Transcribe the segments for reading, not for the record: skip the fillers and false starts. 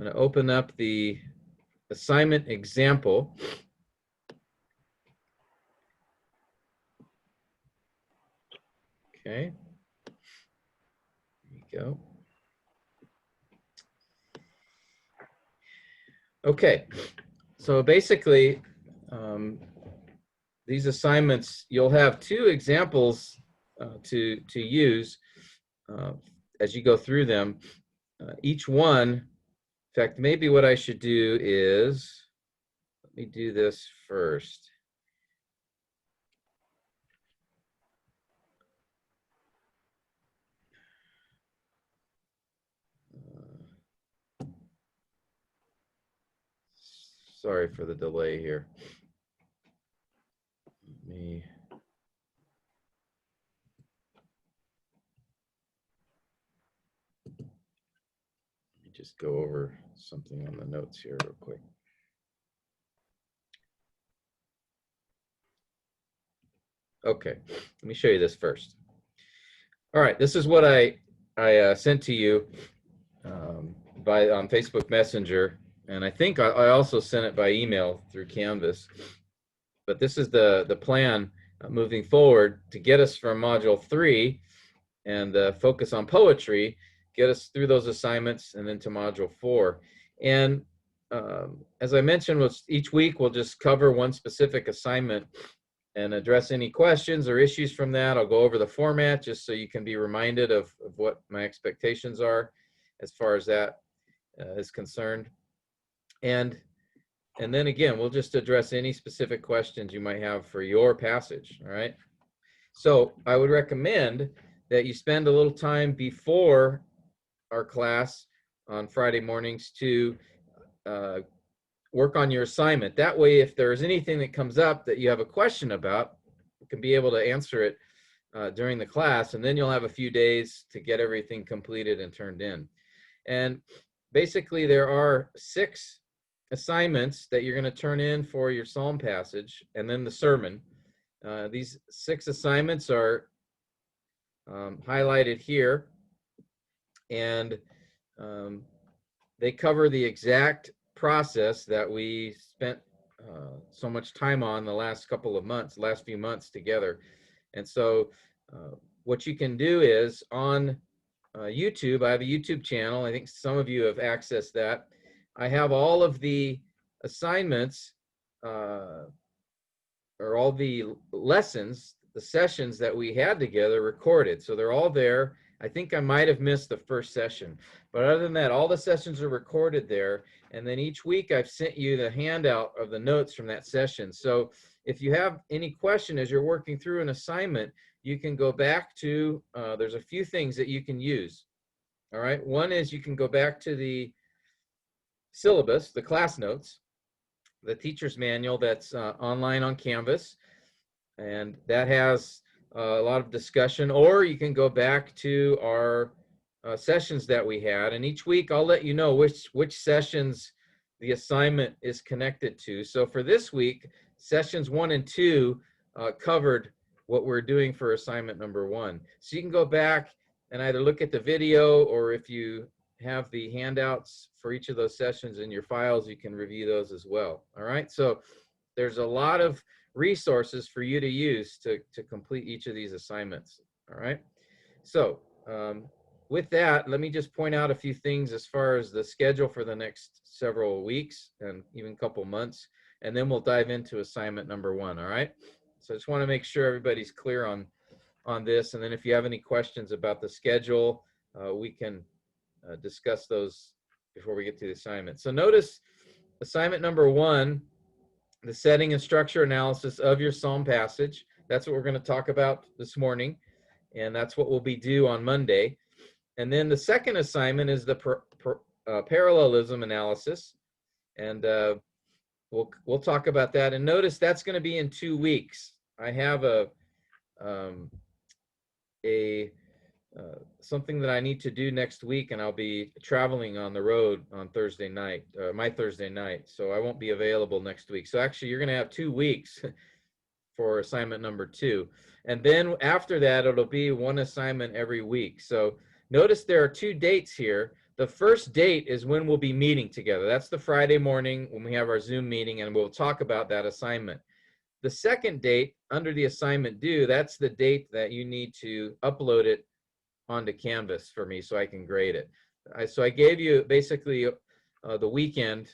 going to open up the assignment example. Okay. There you go. Okay. So basically, these assignments, you'll have two examples to use as you go through them. Each one, in fact, maybe what I should do is, let me do this first. Sorry for the delay here. Let me just go over something on the notes here real quick. Okay, let me show you this first. All right, this is what I sent to you on Facebook Messenger, and I think I also sent it by email through Canvas. But this is the plan moving forward to get us from Module 3 and focus on poetry, get us through those assignments, and then to Module 4. And as I mentioned, each week we'll just cover one specific assignment and address any questions or issues from that. I'll go over the format just so you can be reminded of what my expectations are as far as that is concerned. And then again, we'll just address any specific questions you might have for your passage, all right? So I would recommend that you spend a little time before our class on Friday mornings to work on your assignment. That way, if there's anything that comes up that you have a question about, you can be able to answer it during the class, and then you'll have a few days to get everything completed and turned in. And basically, there are 6 assignments that you're going to turn in for your psalm passage and then the sermon. These 6 assignments are highlighted here, and they cover the exact process that we spent so much time on the last few months together. And so what you can do is on YouTube, I have a YouTube channel. I think some of you have accessed that. I have all of the assignments or all the lessons, the sessions that we had together recorded. So they're all there. I think I might have missed the first session, but other than that, all the sessions are recorded there. And then each week I've sent you the handout of the notes from that session. So if you have any question as you're working through an assignment, you can go back to, there's a few things that you can use. All right. One is you can go back to the syllabus, the class notes, the teacher's manual that's online on Canvas. And that has a lot of discussion, or you can go back to our sessions that we had, and each week I'll let you know which sessions the assignment is connected to. So for this week, sessions 1 and 2 covered what we're doing for assignment number 1. So you can go back and either look at the video, or if you have the handouts for each of those sessions in your files, you can review those as well. All right, so there's a lot of resources for you to use to complete each of these assignments. All right, so with that, let me just point out a few things as far as the schedule for the next several weeks and even a couple months, and then we'll dive into assignment number 1. All right, so I just want to make sure everybody's clear on this, and then if you have any questions about the schedule, we can discuss those before we get to the assignment. So notice assignment number 1, the setting and structure analysis of your psalm passage. That's what we're going to talk about this morning, and that's what we'll be due on Monday. And then the second assignment is the parallelism analysis, and we'll talk about that. And notice that's going to be in 2 weeks. I have something that I need to do next week, and I'll be traveling on the road on Thursday night, my Thursday night, so I won't be available next week. So actually, you're going to have 2 weeks for assignment number 2, and then after that, it'll be 1 assignment every week. So notice there are 2 dates here. the first date is when we'll be meeting together. That's the Friday morning when we have our Zoom meeting, and we'll talk about that assignment. The second date under the assignment due, that's the date that you need to upload it onto Canvas for me so I can grade it. So I gave you basically the weekend,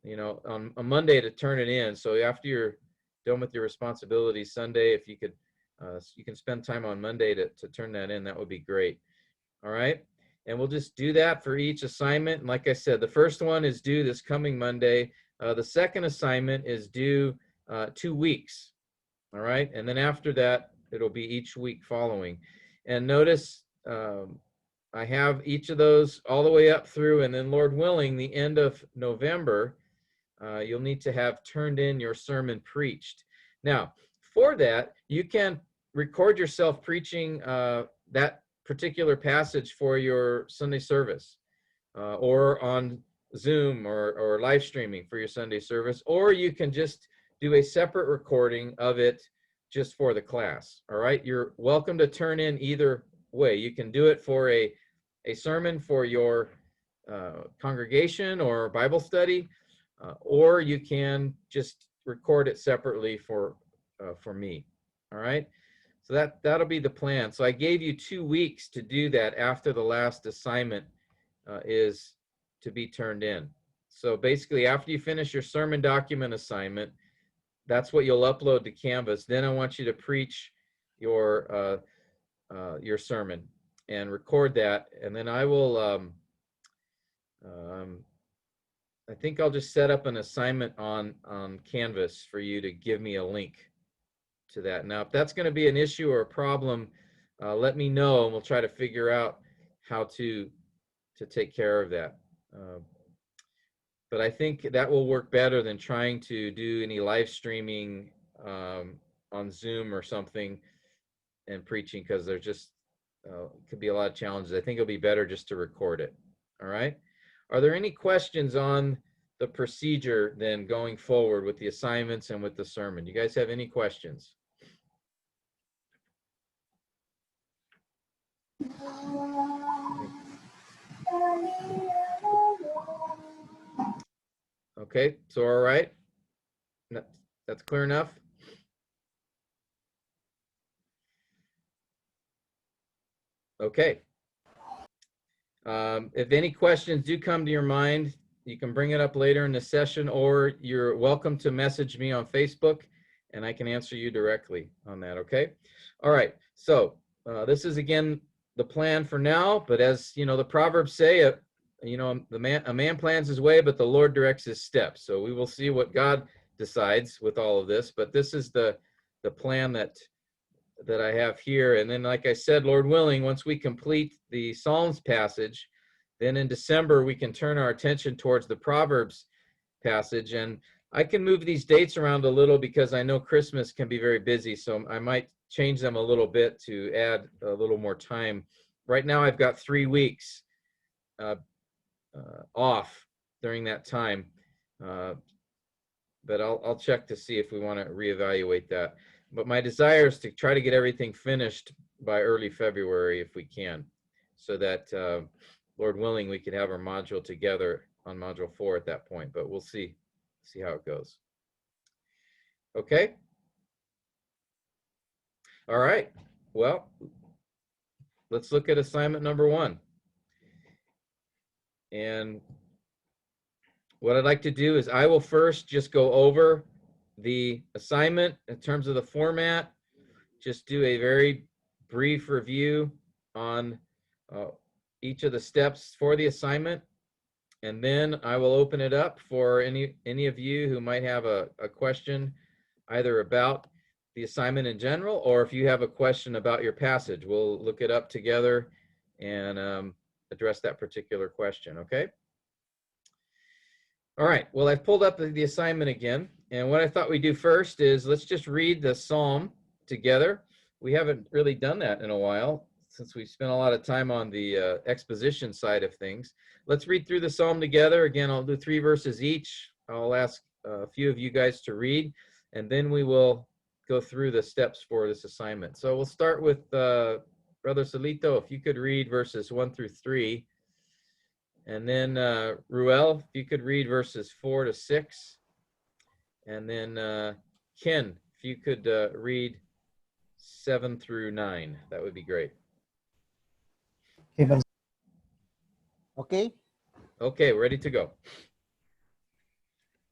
on a Monday to turn it in. So after you're done with your responsibilities Sunday, if you could, you can spend time on Monday to turn that in, that would be great. All right. And we'll just do that for each assignment. And like I said, the first one is due this coming Monday. The second assignment is due 2 weeks. All right. And then after that, it'll be each week following. And notice I have each of those all the way up through, and then Lord willing, the end of November, you'll need to have turned in your sermon preached. Now, for that, you can record yourself preaching that particular passage for your Sunday service, or on Zoom or live streaming for your Sunday service, or you can just do a separate recording of it just for the class. All right, you're welcome to turn in either way. You can do it for a sermon for your congregation or Bible study, or you can just record it separately for me. All right. So that'll be the plan. So I gave you 2 weeks to do that after the last assignment is to be turned in. So basically, after you finish your sermon document assignment, that's what you'll upload to Canvas. Then I want you to preach your sermon and record that, and then I will. I think I'll just set up an assignment on Canvas for you to give me a link to that. Now, if that's going to be an issue or a problem, let me know, and we'll try to figure out how to take care of that. But I think that will work better than trying to do any live streaming on Zoom or something and preaching, because there's just could be a lot of challenges. I think it'll be better just to record it. All right. Are there any questions on the procedure then going forward with the assignments and with the sermon? You guys have any questions? Okay, so all right. That's clear enough? Okay. If any questions do come to your mind, you can bring it up later in the session, or you're welcome to message me on Facebook, and I can answer you directly on that, okay? All right, so this is, again, the plan for now, but as you know, the Proverbs say, a man plans his way, but the Lord directs his steps. So we will see what God decides with all of this, but this is the plan that I have here. And then, like I said, Lord willing, once we complete the Psalms passage, then in December we can turn our attention towards the Proverbs passage. And I can move these dates around a little because I know Christmas can be very busy, so I might change them a little bit to add a little more time. Right now I've got 3 weeks off during that time, but I'll check to see if we want to reevaluate that. But my desire is to try to get everything finished by early February if we can, so that Lord willing, we could have our module together on module 4 at that point, but we'll see how it goes. Okay. All right. Well, let's look at assignment number 1. And what I'd like to do is I will first just go over the assignment in terms of the format, just do a very brief review on each of the steps for the assignment, and then I will open it up for any of you who might have a question either about the assignment in general, or if you have a question about your passage, we'll look it up together and address that particular question, okay? All right, well, I've pulled up the assignment again, and what I thought we'd do first is let's just read the psalm together. We haven't really done that in a while since we spent a lot of time on the exposition side of things. Let's read through the psalm together. Again, I'll do 3 verses each. I'll ask a few of you guys to read, and then we will go through the steps for this assignment. So we'll start with Brother Solito. If you could read verses 1 through 3. And then Ruel, if you could read verses 4 to 6. And then Ken, if you could read 7 through 9, that would be great. Okay. Okay, ready to go.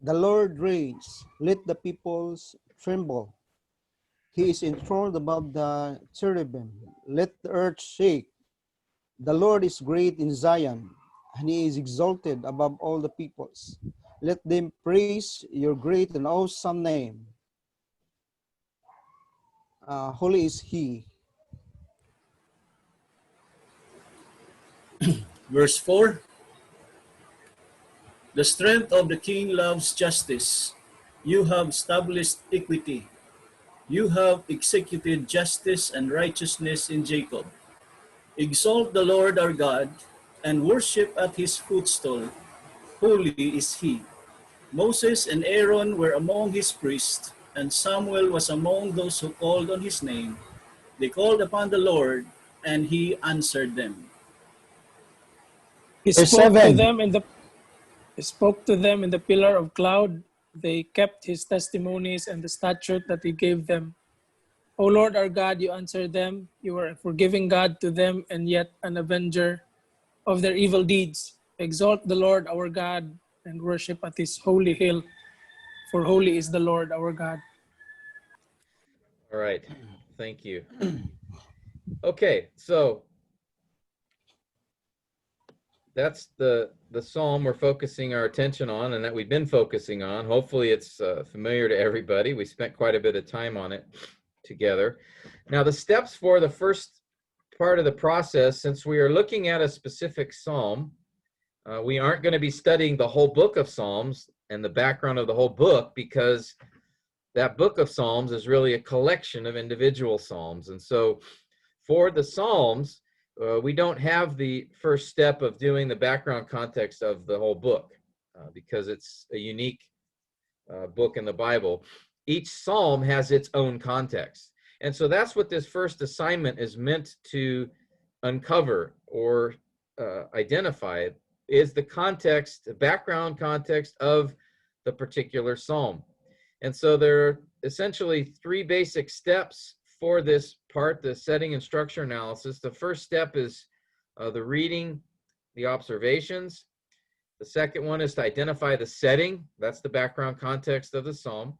The Lord reigns. Let the peoples tremble. He is enthroned above the cherubim. Let the earth shake. The Lord is great in Zion, and he is exalted above all the peoples. Let them praise your great and awesome name. Holy is he. Verse 4, the strength of the king loves justice. You have established equity. You have executed justice and righteousness in Jacob. Exalt the Lord our God and worship at his footstool. Holy is he. Moses and Aaron were among his priests, and Samuel was among those who called on his name. They called upon the Lord, and he answered them. He Verse spoke to 7. them in the He spoke to them in the pillar of cloud. They kept his testimonies and the statute that he gave them. O Lord our God, you answered them. You are a forgiving God to them and yet an avenger of their evil deeds. Exalt the Lord our God and worship at his holy hill, for holy is the Lord our God. All right, thank you. Okay, so that's the psalm we're focusing our attention on and that we've been focusing on. Hopefully it's familiar to everybody. We spent quite a bit of time on it together. Now the steps for the first part of the process, since we are looking at a specific psalm, we aren't going to be studying the whole book of Psalms and the background of the whole book, because that book of Psalms is really a collection of individual psalms. And so for the Psalms, we don't have the first step of doing the background context of the whole book because it's a unique book in the Bible. Each psalm has its own context. And so that's what this first assignment is meant to uncover or identify, is the context, the background context of the particular psalm. And so there are essentially three basic steps for this part, the setting and structure analysis. The first step is the reading, the observations. The second one is to identify the setting. That's the background context of the psalm.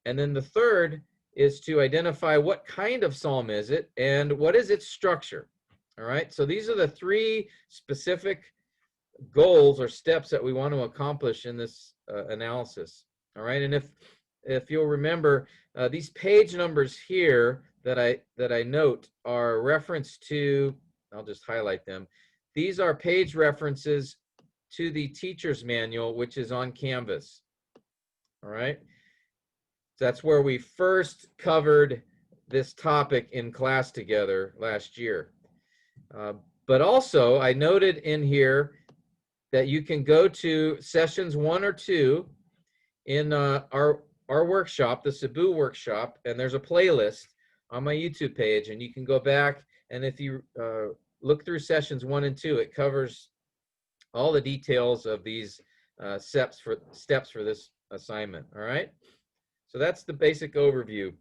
And then the third is to identify what kind of psalm is it and what is its structure. All right, so these are the three specific goals or steps that we want to accomplish in this analysis. All right, and if you'll remember, these page numbers here that I note are reference to, I'll just highlight them. These are page references to the teacher's manual, which is on Canvas. All right, that's where we first covered this topic in class together last year. But also, I noted in here that you can go to sessions 1 or 2 in our workshop, the Cebu workshop, and there's a playlist on my YouTube page, and you can go back, and if you look through sessions 1 and 2, it covers all the details of these steps for this assignment. All right, so that's the basic overview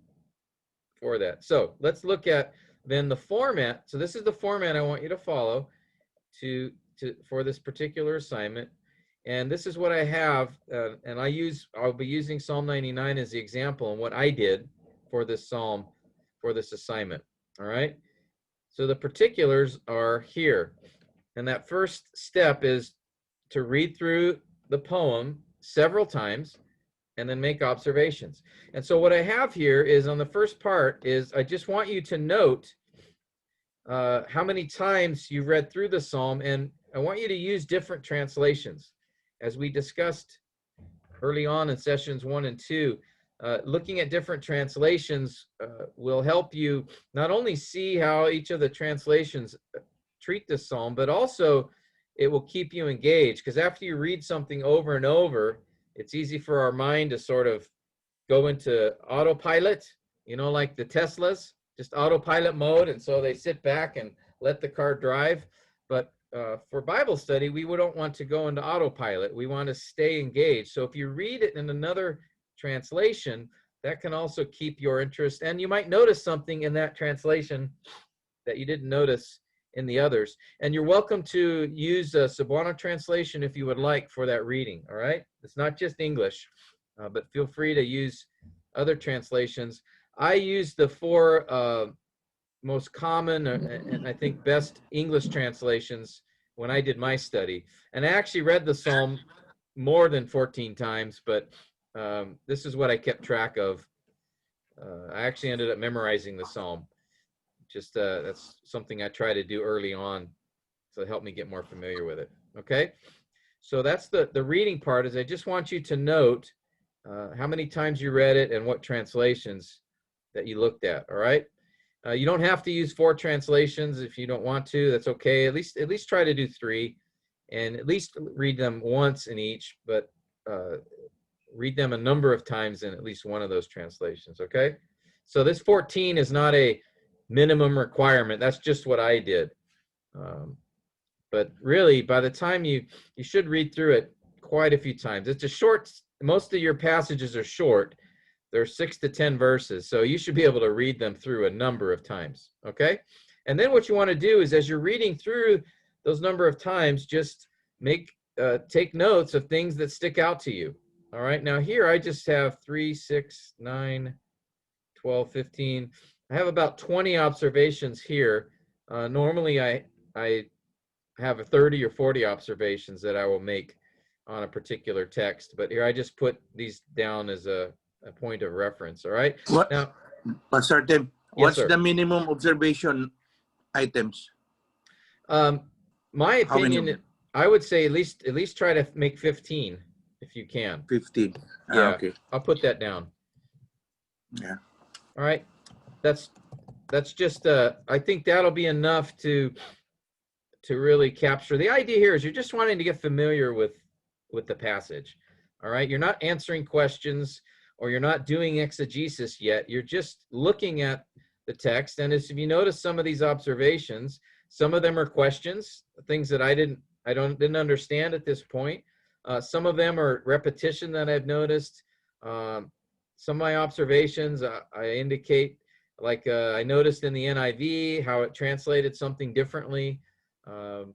for that. So let's look at then the format. So this is the format I want you to follow for this particular assignment. And this is what I have, and I'll be using Psalm 99 as the example and what I did for this psalm, for this assignment. All right, so the particulars are here. And that first step is to read through the poem several times and then make observations. And so what I have here is, on the first part, is I just want you to note how many times you've read through the psalm, and I want you to use different translations. As we discussed early on in sessions 1 and 2, looking at different translations will help you not only see how each of the translations treat this psalm, but also it will keep you engaged, because after you read something over and over, it's easy for our mind to sort of go into autopilot, like the Teslas, just autopilot mode, and so they sit back and let the car drive. But for Bible study, we don't want to go into autopilot. We want to stay engaged. So if you read it in another translation, that can also keep your interest. And you might notice something in that translation that you didn't notice in the others. And you're welcome to use a Cebuano translation if you would like for that reading, all right? It's not just English, but feel free to use other translations. I use the four most common and I think best English translations when I did my study. And I actually read the Psalm more than 14 times, but this is what I kept track of. I actually ended up memorizing the Psalm. Just that's something I try to do early on, so it helped me get more familiar with it. Okay, so that's the reading part. Is I just want you to note how many times you read it and what translations that you looked at. All right, you don't have to use 4 translations if you don't want to. That's okay. At least try to do 3, and at least read them once in each, but read them a number of times in at least one of those translations. Okay, so this 14 is not a minimum requirement. That's just what I did. But really, by the time you should read through it quite a few times. It's a short, most of your passages are short. They're 6 to 10 verses, so you should be able to read them through a number of times, okay? And then what you want to do is, as you're reading through those number of times, just take notes of things that stick out to you. All right, now here I just have 3, 6, 9, 12, 15. I have about 20 observations here. Normally I have 30 or 40 observations that I will make on a particular text, but here I just put these down as a point of reference. All right. What, Now, Pastor Tim, yes, what's sir. the minimum observation items? My How many? opinion, I would say at least try to make 15 if you can. 15. Yeah. Okay. I'll put that down. Yeah. All right. That's just I think that'll be enough to really capture the idea. Here is you're just wanting to get familiar with the passage. All right, you're not answering questions or you're not doing exegesis yet. You're just looking at the text, and as if you notice some of these observations, some of them are questions, things that I didn't understand at this point. Some of them are repetition that I've noticed. Some of my observations I indicate, like I noticed in the NIV how it translated something differently. And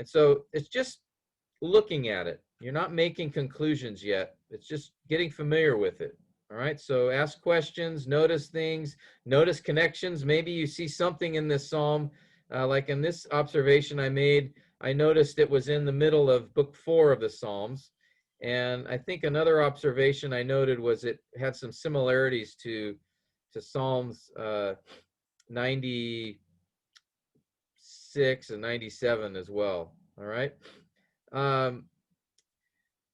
so it's just looking at it. You're not making conclusions yet. It's just getting familiar with it. All right. So ask questions, notice things, notice connections. Maybe you see something in this psalm, like in this observation I made. I noticed it was in the middle of book 4 of the Psalms. And I think another observation I noted was it had some similarities to Psalms 96 and 97 as well. All right.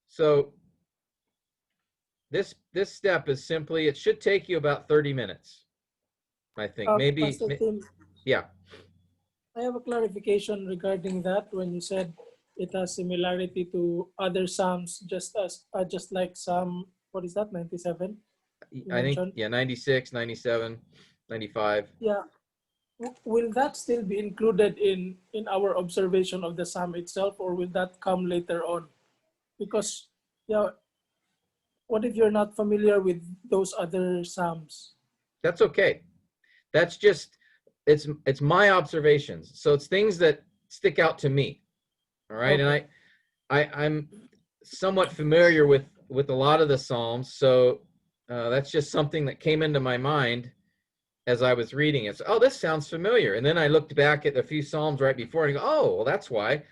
So this step is simply, it should take you about 30 minutes, I think. Pastor Tim, yeah. I have a clarification regarding that when you said it has similarity to other Psalms, just like Psalm, what is that, 97? I think, yeah, 96, 97, 95. Yeah. Will that still be included in our observation of the Psalm itself, or will that come later on? Because, yeah, what if you're not familiar with those other Psalms? That's okay. That's just, it's my observations. So it's things that stick out to me. All right. Okay. And I'm somewhat familiar with a lot of the Psalms. So that's just something that came into my mind as I was reading it. So, oh, this sounds familiar. And then I looked back at a few Psalms right before and go, oh, well, that's why.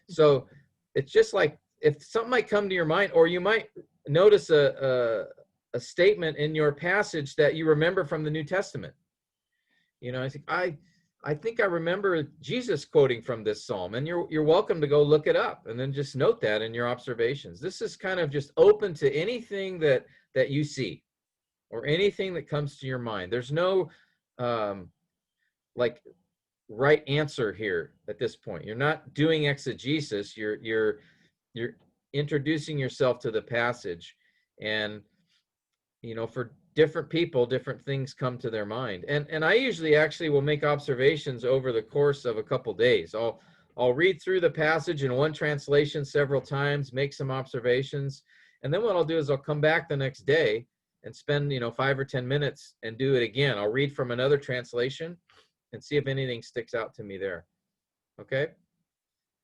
So it's just like, if something might come to your mind, or you might notice a statement in your passage that you remember from the New Testament. You know, I think I remember Jesus quoting from this psalm, and you're welcome to go look it up and then just note that in your observations. This is kind of just open to anything that you see or anything that comes to your mind. There's no like right answer here at this point. You're not doing exegesis. You're introducing yourself to the passage, and you know, for different people, different things come to their mind. And I usually actually will make observations over the course of a couple days. I'll read through the passage in one translation several times, make some observations, and then what I'll do is I'll come back the next day and spend 5 or 10 minutes and do it again. I'll read from another translation and see if anything sticks out to me there. Okay?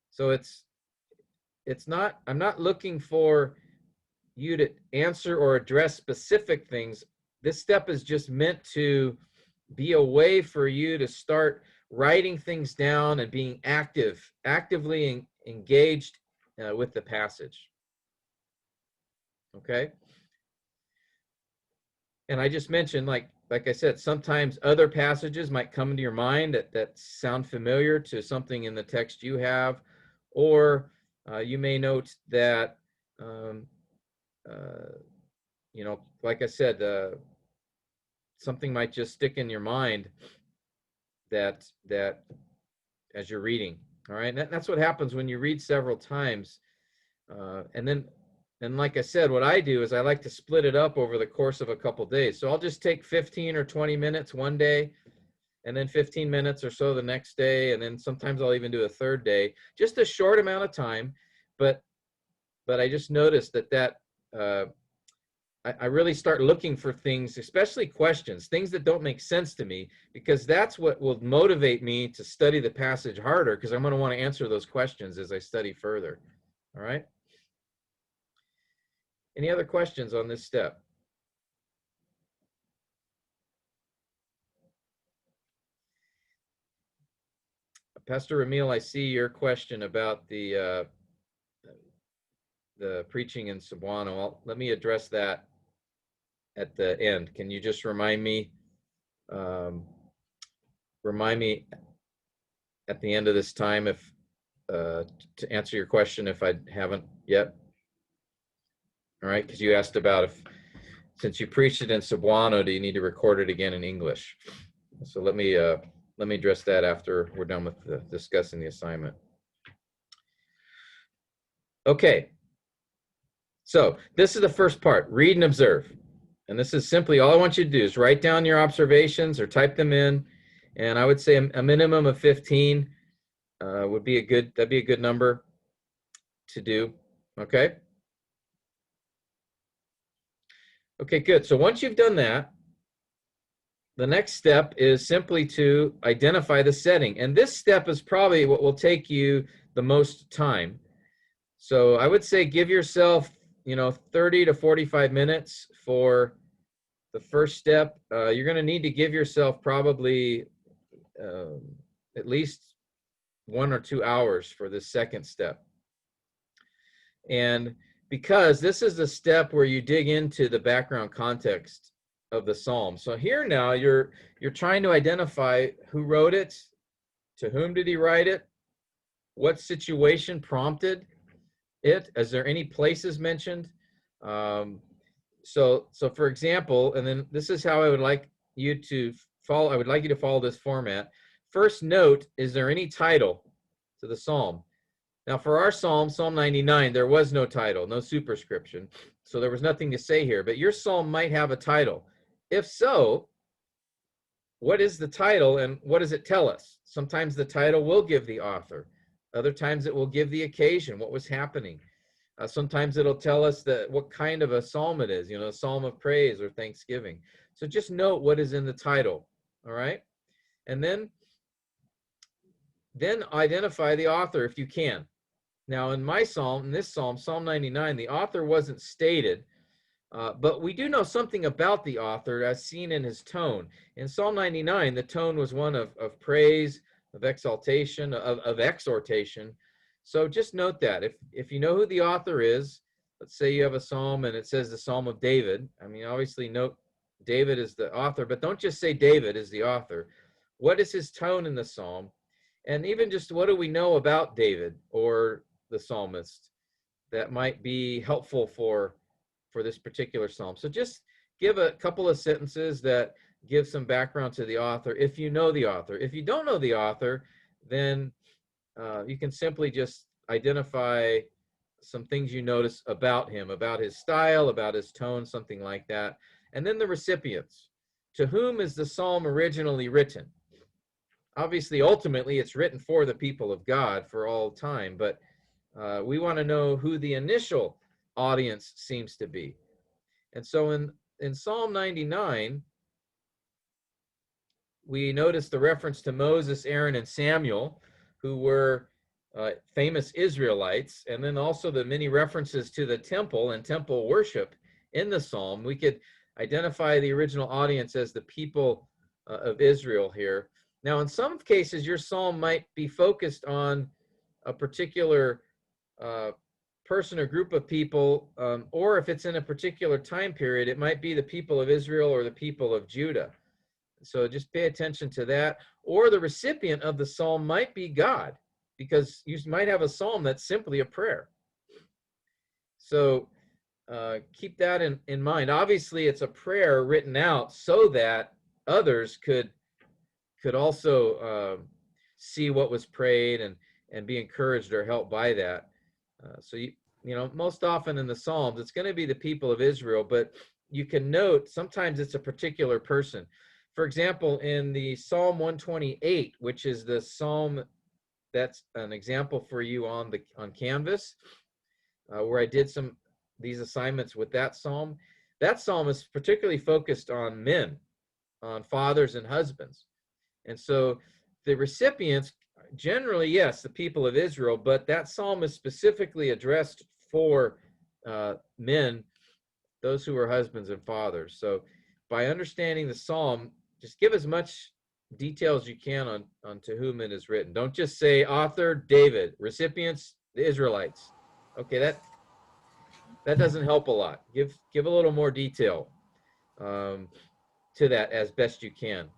So I'm not looking for you to answer or address specific things. This step is just meant to be a way for you to start writing things down and being actively engaged with the passage. Okay? And I just mentioned, like I said, sometimes other passages might come into your mind that sound familiar to something in the text you have, or you may note that, like I said, something might just stick in your mind that as you're reading. All right, that's what happens when you read several times, and like I said, what I do is I like to split it up over the course of a couple days. So I'll just take 15 or 20 minutes one day, and then 15 minutes or so the next day, and then sometimes I'll even do a third day, just a short amount of time. But I just noticed that I really start looking for things, especially questions, things that don't make sense to me, because that's what will motivate me to study the passage harder, because I'm going to want to answer those questions as I study further. All right? Any other questions on this step? Pastor Ramil, I see your question about the preaching in Cebuano. Let me address that at the end. Can you just remind me at the end of this time if to answer your question if I haven't yet? All right, because you asked about since you preached it in Cebuano, do you need to record it again in English? So let me address that after we're done with discussing the assignment. Okay, so this is the first part, read and observe. And this is simply, all I want you to do is write down your observations or type them in. And I would say a minimum of 15 would be that'd be a good number to do, okay? Okay, good. So once you've done that, the next step is simply to identify the setting. And this step is probably what will take you the most time. So I would say give yourself, 30 to 45 minutes for the first step. You're going to need to give yourself probably at least 1 or 2 hours for the second step. And because this is the step where you dig into the background context of the psalm. So here now you're trying to identify who wrote it, to whom did he write it, what situation prompted it, is there any places mentioned? So for example, and then this is how I would like you to follow. I would like you to follow this format. First note, is there any title to the psalm? Now for our psalm, Psalm 99, there was no title, no superscription. So there was nothing to say here, but your psalm might have a title. If so, what is the title and what does it tell us? Sometimes the title will give the author. Other times it will give the occasion, what was happening. Sometimes it'll tell us what kind of a psalm it is, a psalm of praise or thanksgiving. So just note what is in the title, all right? And then identify the author if you can. Now in this psalm, Psalm 99, the author wasn't stated, but we do know something about the author as seen in his tone. In Psalm 99, the tone was one of praise, of exaltation, of exhortation. So just note that. If you know who the author is, let's say you have a psalm and it says the Psalm of David. I mean, obviously note David is the author, but don't just say David is the author. What is his tone in the psalm? And even just what do we know about David or the psalmist that might be helpful for this particular psalm? So just give a couple of sentences that give some background to the author if you know the author. If you don't know the author, then you can simply just identify some things you notice about him, about his style, about his tone, something like that. And then the recipients. To whom is the psalm originally written? Obviously, ultimately, it's written for the people of God for all time, but we want to know who the initial audience seems to be. And so in Psalm 99, we notice the reference to Moses, Aaron, and Samuel, who were famous Israelites, and then also the many references to the temple and temple worship in the psalm. We could identify the original audience as the people of Israel here. Now, in some cases, your psalm might be focused on a particular person or group of people, or if it's in a particular time period, it might be the people of Israel or the people of Judah. So just pay attention to that. Or the recipient of the psalm might be God, because you might have a psalm that's simply a prayer. So keep that in mind. Obviously, it's a prayer written out so that others could also see what was prayed and be encouraged or helped by that. So you know, most often in the Psalms, it's going to be the people of Israel, but you can note sometimes it's a particular person. For example, in the Psalm 128, which is the psalm that's an example for you on Canvas, where I did these assignments with that psalm is particularly focused on men, on fathers and husbands. And so the recipients, generally, yes, the people of Israel, but that psalm is specifically addressed for men, those who are husbands and fathers. So by understanding the psalm, just give as much detail as you can on to whom it is written. Don't just say author David, recipients the Israelites. Okay, that doesn't help a lot. Give a little more detail to that as best you can.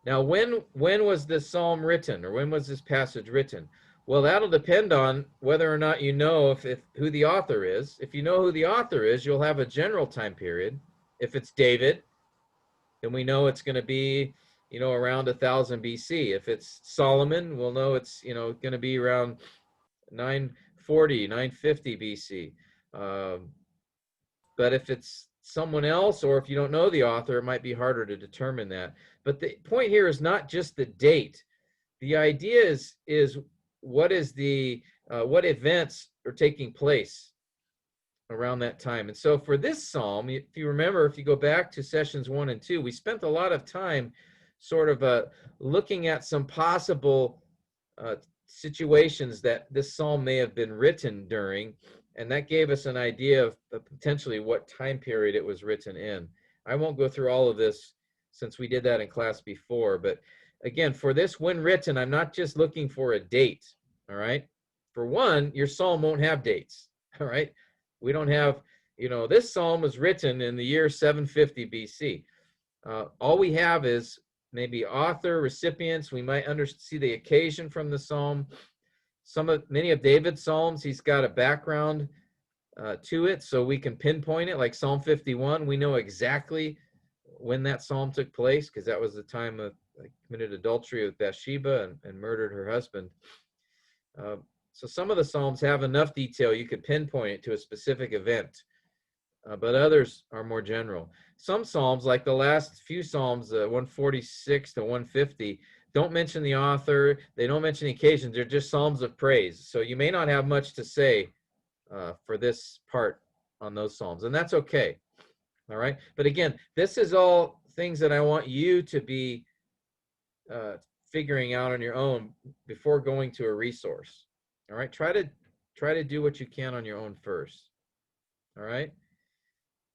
Now, when was this psalm written, or when was this passage written? Well, that'll depend on whether or not you know if who the author is. If you know who the author is, you'll have a general time period. If it's David, then we know it's going to be, you know, around 1000 BC. If it's Solomon, we'll know it's, you know, going to be around 940, 950 BC. But if it's someone else, or if you don't know the author, it might be harder to determine that. But the point here is not just the date. The idea is what is what events are taking place around that time. And so for this psalm, if you remember, if you go back to sessions 1 and 2, we spent a lot of time sort of looking at some possible situations that this psalm may have been written during, and that gave us an idea of potentially what time period it was written in. I won't go through all of this since we did that in class before, but again, for this, when written, I'm not just looking for a date, all right? For one, your psalm won't have dates, all right? We don't have, you know, this psalm was written in the year 750 BC. All we have is maybe author, recipients. We might see the occasion from the psalm. Many of David's psalms, he's got a background to it, so we can pinpoint it. Like Psalm 51, we know exactly when that psalm took place, because that was the time of committed adultery with Bathsheba and murdered her husband. So some of the psalms have enough detail you could pinpoint it to a specific event, but others are more general. Some psalms, like the last few psalms, 146 to 150, don't mention the author. They don't mention the occasions. They're just psalms of praise. So you may not have much to say for this part on those psalms, and that's okay. All right. But again, this is all things that I want you to be figuring out on your own before going to a resource. All right. Try to do what you can on your own first. All right.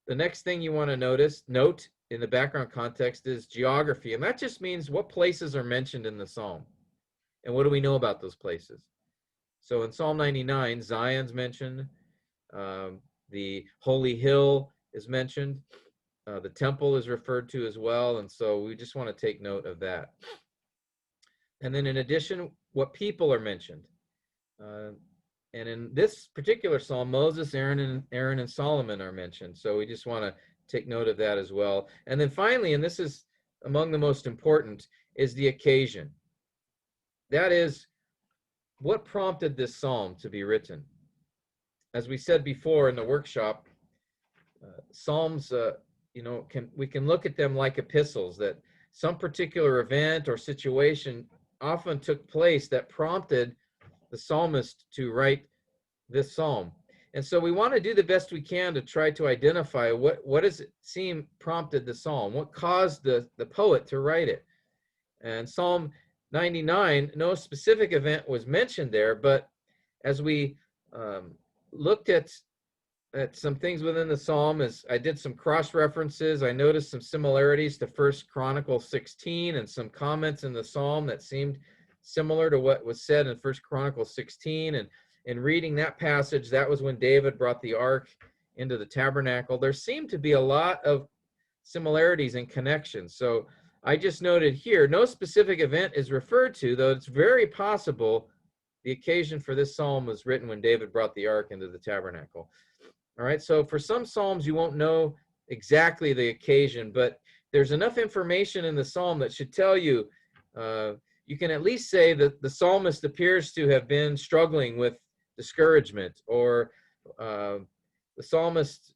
The next thing you want to note in the background context is geography. And that just means what places are mentioned in the psalm. And what do we know about those places? So in Psalm 99, Zion's mentioned. The holy hill is mentioned. The temple is referred to as well. And so we just want to take note of that. And then in addition, what people are mentioned. And in this particular psalm, Moses, Aaron, and Solomon are mentioned. So we just want to take note of that as well. And then finally, and this is among the most important, is the occasion. That is, what prompted this psalm to be written? As we said before in the workshop, psalms, we can look at them like epistles, that some particular event or situation often took place that prompted the psalmist to write this psalm. And so we want to do the best we can to try to identify what does it seem prompted the psalm, what caused the poet to write it. And Psalm 99, no specific event was mentioned there, but as we looked at some things within the psalm, as I did some cross references, I noticed some similarities to 1 Chronicles 16 and some comments in the psalm that seemed similar to what was said in 1 Chronicles 16. And in reading that passage, that was when David brought the ark into the tabernacle. There seemed to be a lot of similarities and connections. So I just noted here, no specific event is referred to, though it's very possible the occasion for this psalm was written when David brought the ark into the tabernacle. All right, so for some psalms, you won't know exactly the occasion, but there's enough information in the psalm that should tell you, you can at least say that the psalmist appears to have been struggling with discouragement, or the psalmist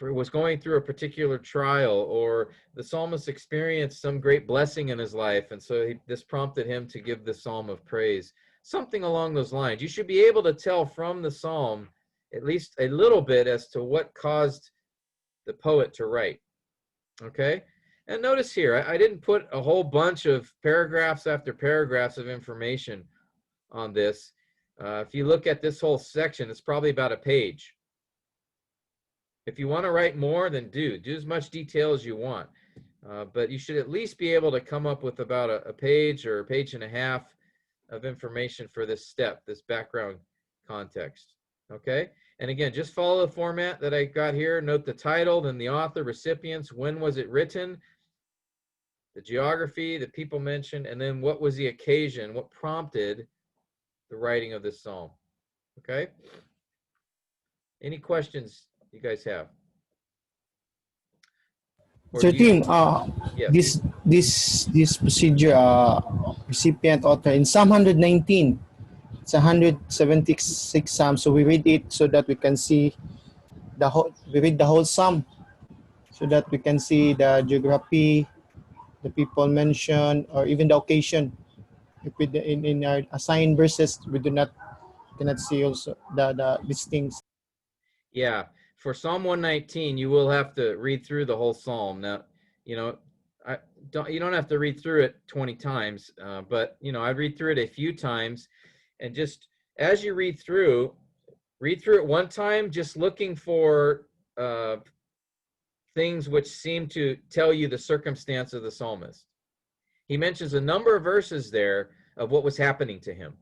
was going through a particular trial, or the psalmist experienced some great blessing in his life, and so this prompted him to give the psalm of praise. Something along those lines. You should be able to tell from the psalm at least a little bit as to what caused the poet to write. Okay? And notice here, I didn't put a whole bunch of paragraphs after paragraphs of information on this. If you look at this whole section, it's probably about a page. If you want to write more, then do as much detail as you want. But you should at least be able to come up with about a page or a page and a half of information for this step, this background context. Okay? And again, just follow the format that I got here. Note the title, then the author, recipients, when was it written, the geography, the people mentioned, and then what was the occasion, what prompted the writing of this psalm. Okay? Any questions you guys have? Or So do you- Tim, Yes. this procedure, recipient, author, in Psalm 119, it's 176 Psalm. So we read it so that we can see we read the whole Psalm so that we can see the geography, the people mentioned, or even the occasion. If we, in our assigned verses, we cannot see also these things. Yeah, for Psalm 119, you will have to read through the whole psalm. Now, you know, you don't have to read through it 20 times, but I read through it a few times, and just as you read through it one time, just looking for things which seem to tell you the circumstance of the psalmist. He mentions a number of verses there of what was happening to him.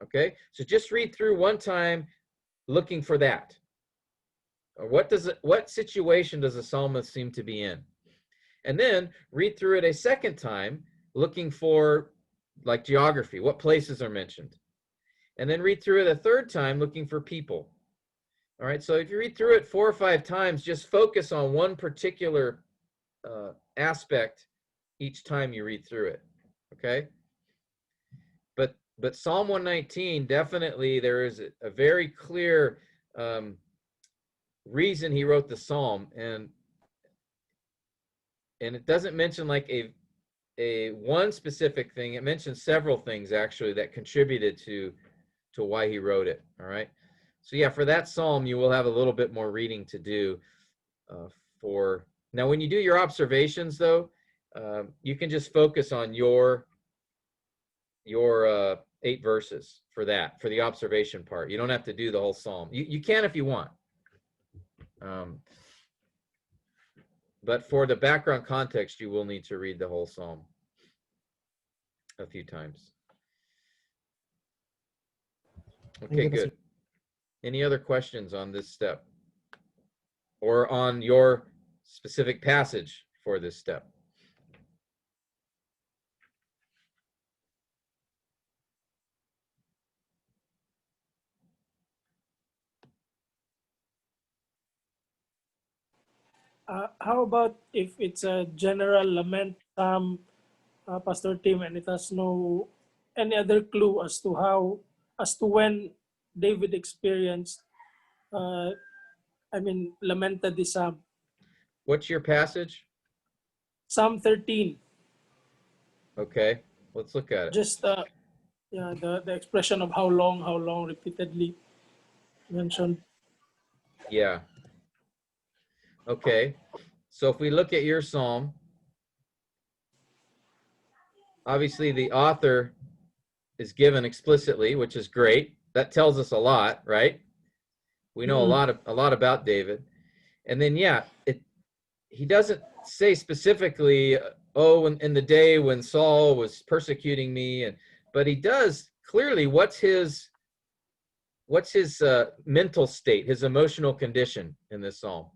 Okay, so just read through one time, looking for that. Or what situation does the psalmist seem to be in? And then read through it a second time, looking for like geography, what places are mentioned. And then read through it a third time, looking for people. All right, so if you read through it 4 or 5 times, just focus on one particular aspect each time you read through it. Okay? But Psalm 119, definitely there is a very clear reason he wrote the psalm, and it doesn't mention like a one specific thing. It mentions several things actually that contributed to why he wrote it. All right, so yeah, for that psalm you will have a little bit more reading to do. For now, when you do your observations though, you can just focus on your 8 verses for the observation part. You don't have to do the whole psalm. You can if you want. But for the background context, you will need to read the whole psalm a few times. Okay, good. Any other questions on this step or on your specific passage for this step? How about if it's a general lament psalm, Pastor Tim, and it has no any other clue as to when David experienced, lamented the psalm? What's your passage? Psalm 13. Okay, let's look at it. Just yeah, the expression of how long repeatedly mentioned. Yeah. Okay. So if we look at your psalm, obviously the author is given explicitly, which is great. That tells us a lot, right? We know a lot about David. And then yeah, he doesn't say specifically, oh, in the day when Saul was persecuting me, but he does clearly what's his mental state, his emotional condition in this psalm.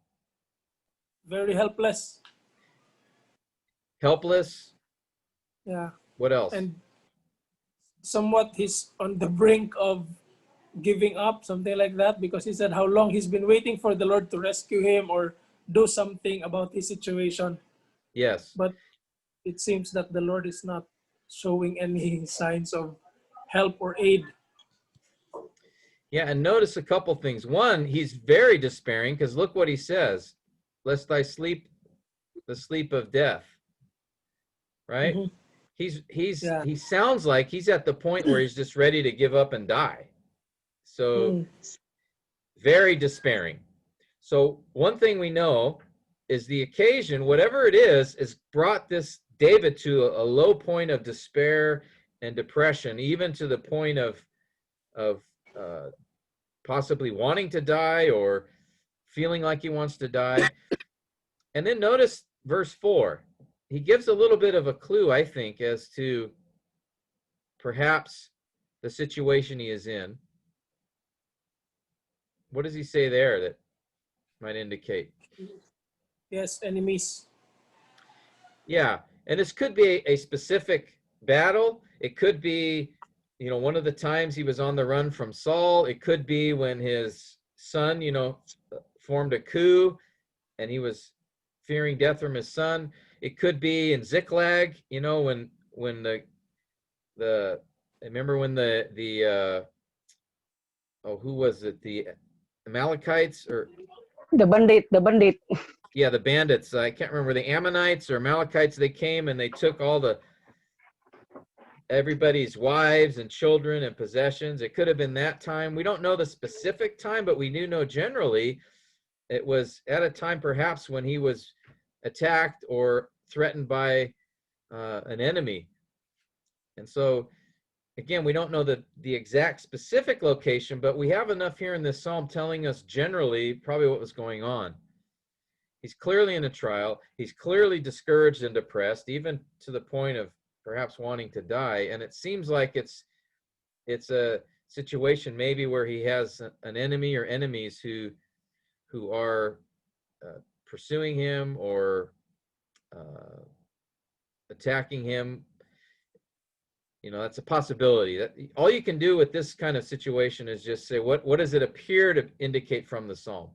Very helpless. Helpless. Yeah. What else? And somewhat he's on the brink of giving up, something like that, because he said how long he's been waiting for the Lord to rescue him or do something about his situation. Yes. But it seems that the Lord is not showing any signs of help or aid. Yeah, and notice a couple things. One, he's very despairing because look what he says, lest I sleep the sleep of death. Right? Mhm. Yeah. He sounds like he's at the point where he's just ready to give up and die. So very despairing. So one thing we know is the occasion, whatever it is brought this David to a low point of despair and depression, even to the point of possibly wanting to die or feeling like he wants to die. And then notice verse 4. He gives a little bit of a clue, I think, as to perhaps the situation he is in. What does he say there that might indicate? Yes, enemies. Yeah, and this could be a specific battle. It could be, one of the times he was on the run from Saul. It could be when his son, formed a coup and he was fearing death from his son. It could be in Ziklag, when the remember when who was it? The Amalekites or The bandit. yeah, the bandits. I can't remember, the Ammonites or Amalekites. They came and they took everybody's wives and children and possessions. It could have been that time. We don't know the specific time, but we do know generally it was at a time perhaps when he was attacked or threatened by an enemy. And so again, we don't know the exact specific location, but we have enough here in this psalm telling us generally probably what was going on. He's clearly in a trial. He's clearly discouraged and depressed, even to the point of perhaps wanting to die. And it seems like it's a situation maybe where he has an enemy or enemies who are pursuing him or attacking him. That's a possibility. That all you can do with this kind of situation is just say, what does it appear to indicate from the psalm?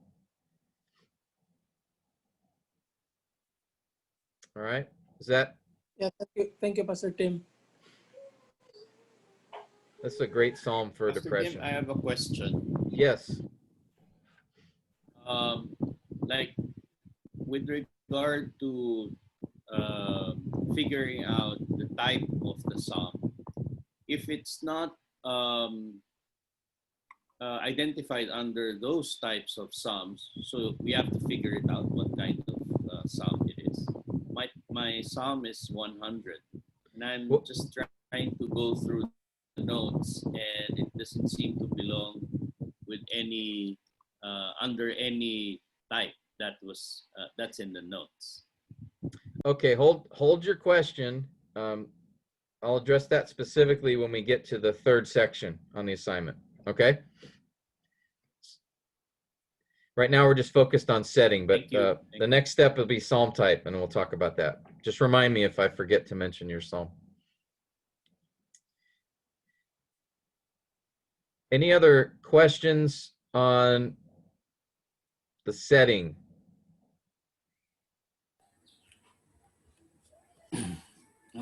All right. Is that? Yeah, thank you, Pastor Tim. That's a great psalm for Pastor depression. Jim, I have a question. Yes. Like with regard to figuring out the type of the psalm, if it's not identified under those types of psalms, so we have to figure it out what kind of psalm it is. My psalm is 100, and I'm just trying to go through the notes, and it doesn't seem to belong with any under any type that's in the notes. Okay, hold your question. I'll address that specifically when we get to the third section on the assignment. Okay. Right now we're just focused on setting, but the next step will be psalm type, and we'll talk about that. Just remind me if I forget to mention your psalm. Any other questions on the setting?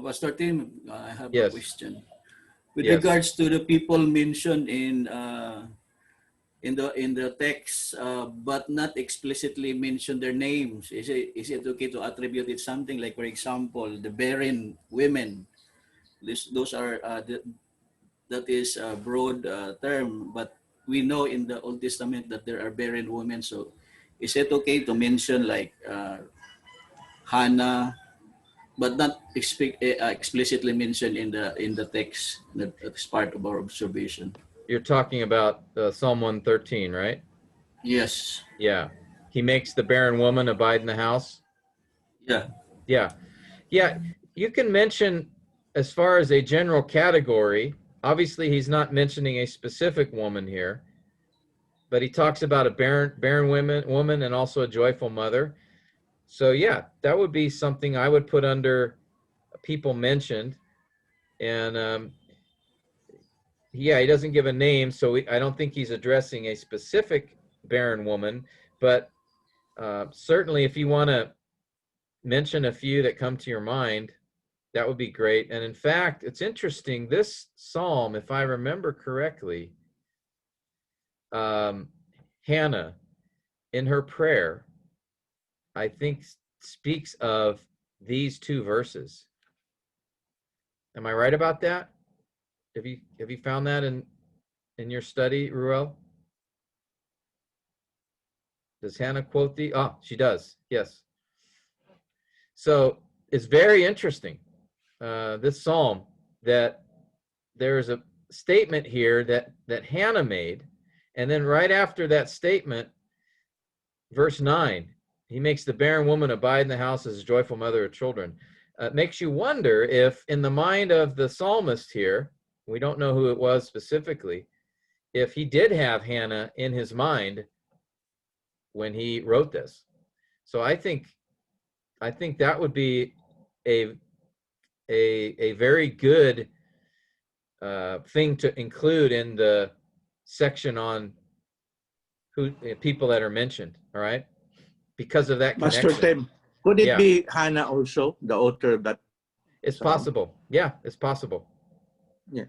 Pastor Tim, I have Yes. a question. With Yes. regards to the people mentioned in the text, but not explicitly mention their names? Is it okay to attribute it something like, for example, the barren women? Those are that is a broad term, but we know in the Old Testament that there are barren women. So, is it okay to mention like Hannah, but not explicitly mentioned in the text? That's part of our observation. You're talking about Psalm 113, right? Yes. Yeah. He makes the barren woman abide in the house. Yeah. Yeah. Yeah. You can mention, as far as a general category, obviously he's not mentioning a specific woman here, but he talks about a barren woman and also a joyful mother. So yeah, that would be something I would put under people mentioned. And yeah, he doesn't give a name, so I don't think he's addressing a specific barren woman, but certainly if you want to mention a few that come to your mind, that would be great. And in fact, it's interesting, this psalm, if I remember correctly, Hannah, in her prayer, I think speaks of these two verses. Am I right about that? Have you found that in your study, Ruel? Does Hannah quote the? Oh, she does. Yes. So it's very interesting, this psalm, that there's a statement here that Hannah made, and then right after that statement, verse 9, he makes the barren woman abide in the house as a joyful mother of children. It makes you wonder if in the mind of the psalmist here, we don't know who it was specifically, if he did have Hannah in his mind when he wrote this. So I think that would be a very good thing to include in the section on who people that are mentioned. All right, because of that Master connection. Tim, could it Yeah, be Hannah also, the author of that it's psalm? possible. Yeah, it's possible. Yeah.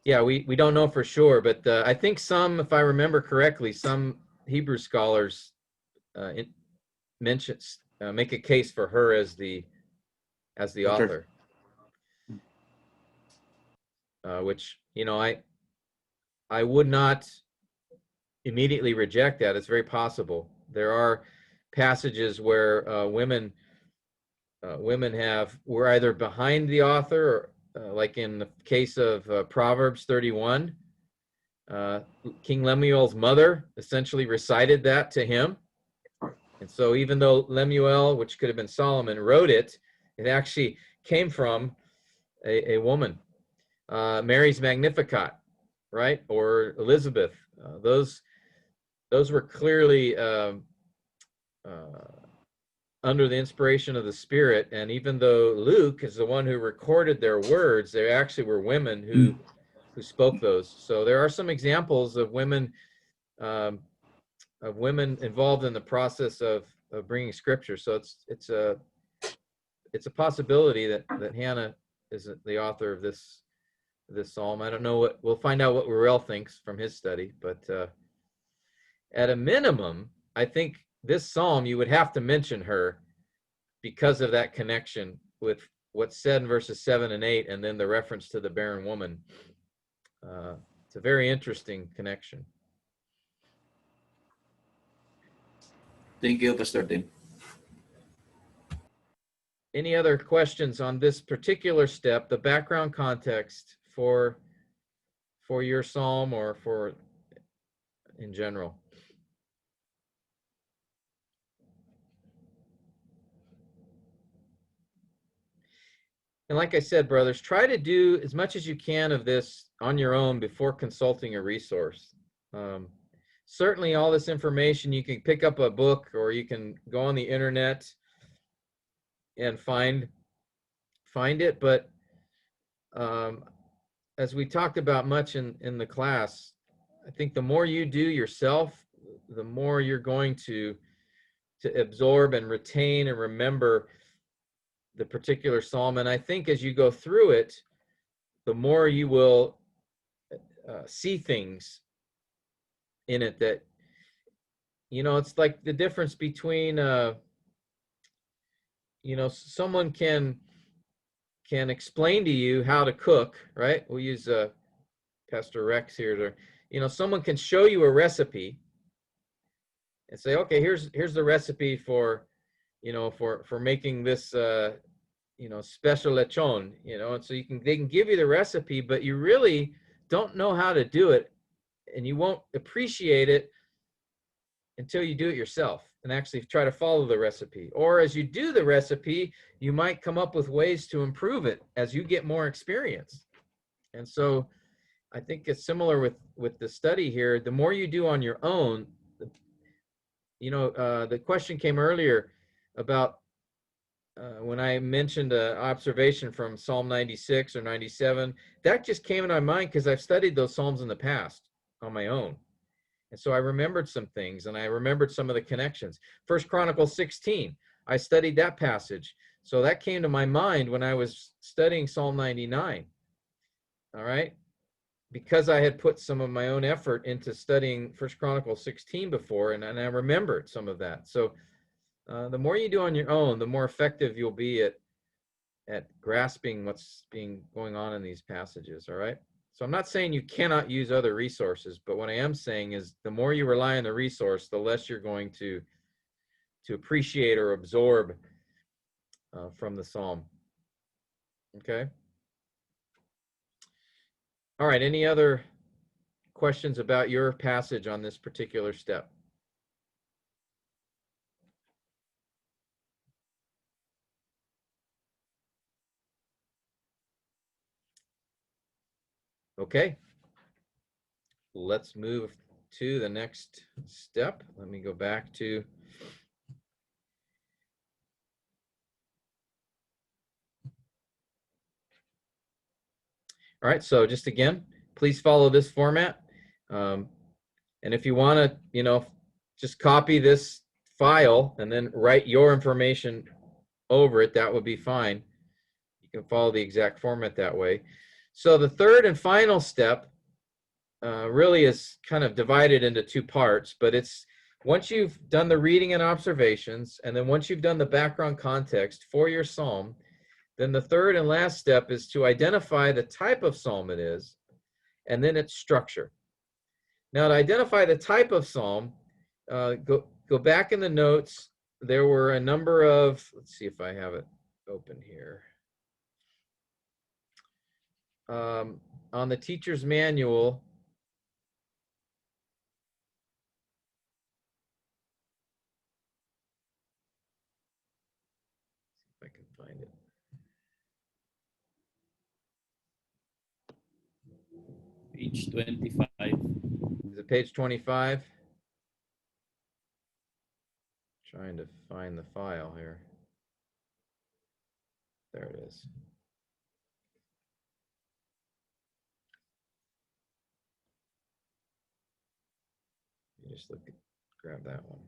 Yeah, we don't know for sure, but I think some, if I remember correctly, some Hebrew scholars mentions make a case for her as the author, which I would not immediately reject that. It's very possible. There are passages where women were either behind the author, or like in the case of Proverbs 31, King Lemuel's mother essentially recited that to him. And so even though Lemuel, which could have been Solomon, wrote it, it actually came from a woman. Mary's Magnificat, right? Or Elizabeth. Those were clearly under the inspiration of the Spirit. And even though Luke is the one who recorded their words, they actually were women who spoke those. So there are some examples of women involved in the process of bringing scripture. So it's a possibility that Hannah is the author of this psalm. I don't know what, we'll find out what Ruel thinks from his study, but at a minimum, I think this psalm, you would have to mention her because of that connection with what's said in verses 7 and 8, and then the reference to the barren woman. It's a very interesting connection. Thank you, Pastor Tim. Any other questions on this particular step, the background context for your psalm or for in general? And like I said, brothers, try to do as much as you can of this on your own before consulting a resource. Certainly all this information, you can pick up a book or you can go on the internet and find it. But as we talked about much in the class, I think the more you do yourself, the more you're going to absorb and retain and remember the particular psalm. And I think as you go through it, the more you will see things in it that, it's like the difference between, someone can explain to you how to cook, right? We'll use Pastor Rex here to, someone can show you a recipe and say, okay, here's the recipe for, for making this, special lechon, and so they can give you the recipe, but you really don't know how to do it, and you won't appreciate it until you do it yourself and actually try to follow the recipe. Or as you do the recipe, you might come up with ways to improve it as you get more experience. And so I think it's similar with the study here. The more you do on your own, the question came earlier about when I mentioned an observation from Psalm 96 or 97. That just came in my mind because I've studied those Psalms in the past on my own. And so I remembered some things, and I remembered some of the connections. First Chronicles 16, I studied that passage. So that came to my mind when I was studying Psalm 99. All right? Because I had put some of my own effort into studying First Chronicles 16 before, and I remembered some of that. So the more you do on your own, the more effective you'll be at grasping what's going on in these passages, all right? So I'm not saying you cannot use other resources, but what I am saying is the more you rely on the resource, the less you're going to appreciate or absorb from the psalm. Okay? All right, any other questions about your passage on this particular step? Okay. Let's move to the next step. Let me go back to all right, so just again, please follow this format. And if you want to, just copy this file and then write your information over it, that would be fine. You can follow the exact format that way. So the third and final step really is kind of divided into two parts, but it's once you've done the reading and observations, and then once you've done the background context for your psalm, then the third and last step is to identify the type of psalm it is, and then its structure. Now, to identify the type of psalm, go back in the notes. There were a number of, let's see if I have it open here. On the teacher's manual, if I can find it. Page 25. Is it page 25? Trying to find the file here. There it is. You just grab that one.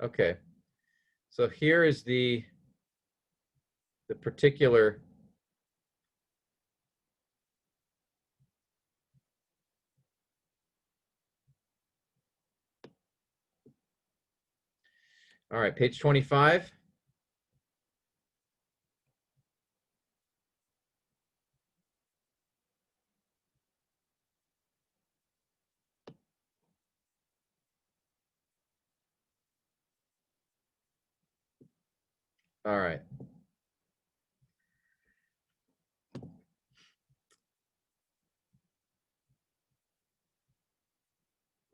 Okay. So here is the particular all right, page 25. All right.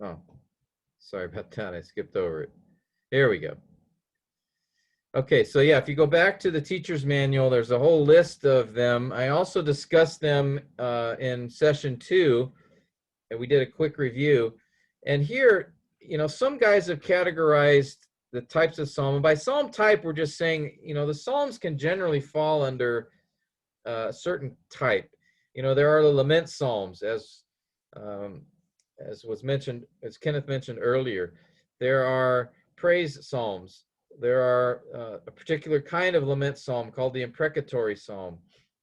Oh, sorry about that. I skipped over it. Here we go. Okay, so yeah, if you go back to the teacher's manual, there's a whole list of them. I also discussed them in session 2, and we did a quick review. And here, some guys have categorized the types of psalm. And by psalm type, we're just saying, the psalms can generally fall under a certain type. There are the lament psalms, as was mentioned, as Kenneth mentioned earlier. There are praise psalms. There are a particular kind of lament psalm called the imprecatory psalm.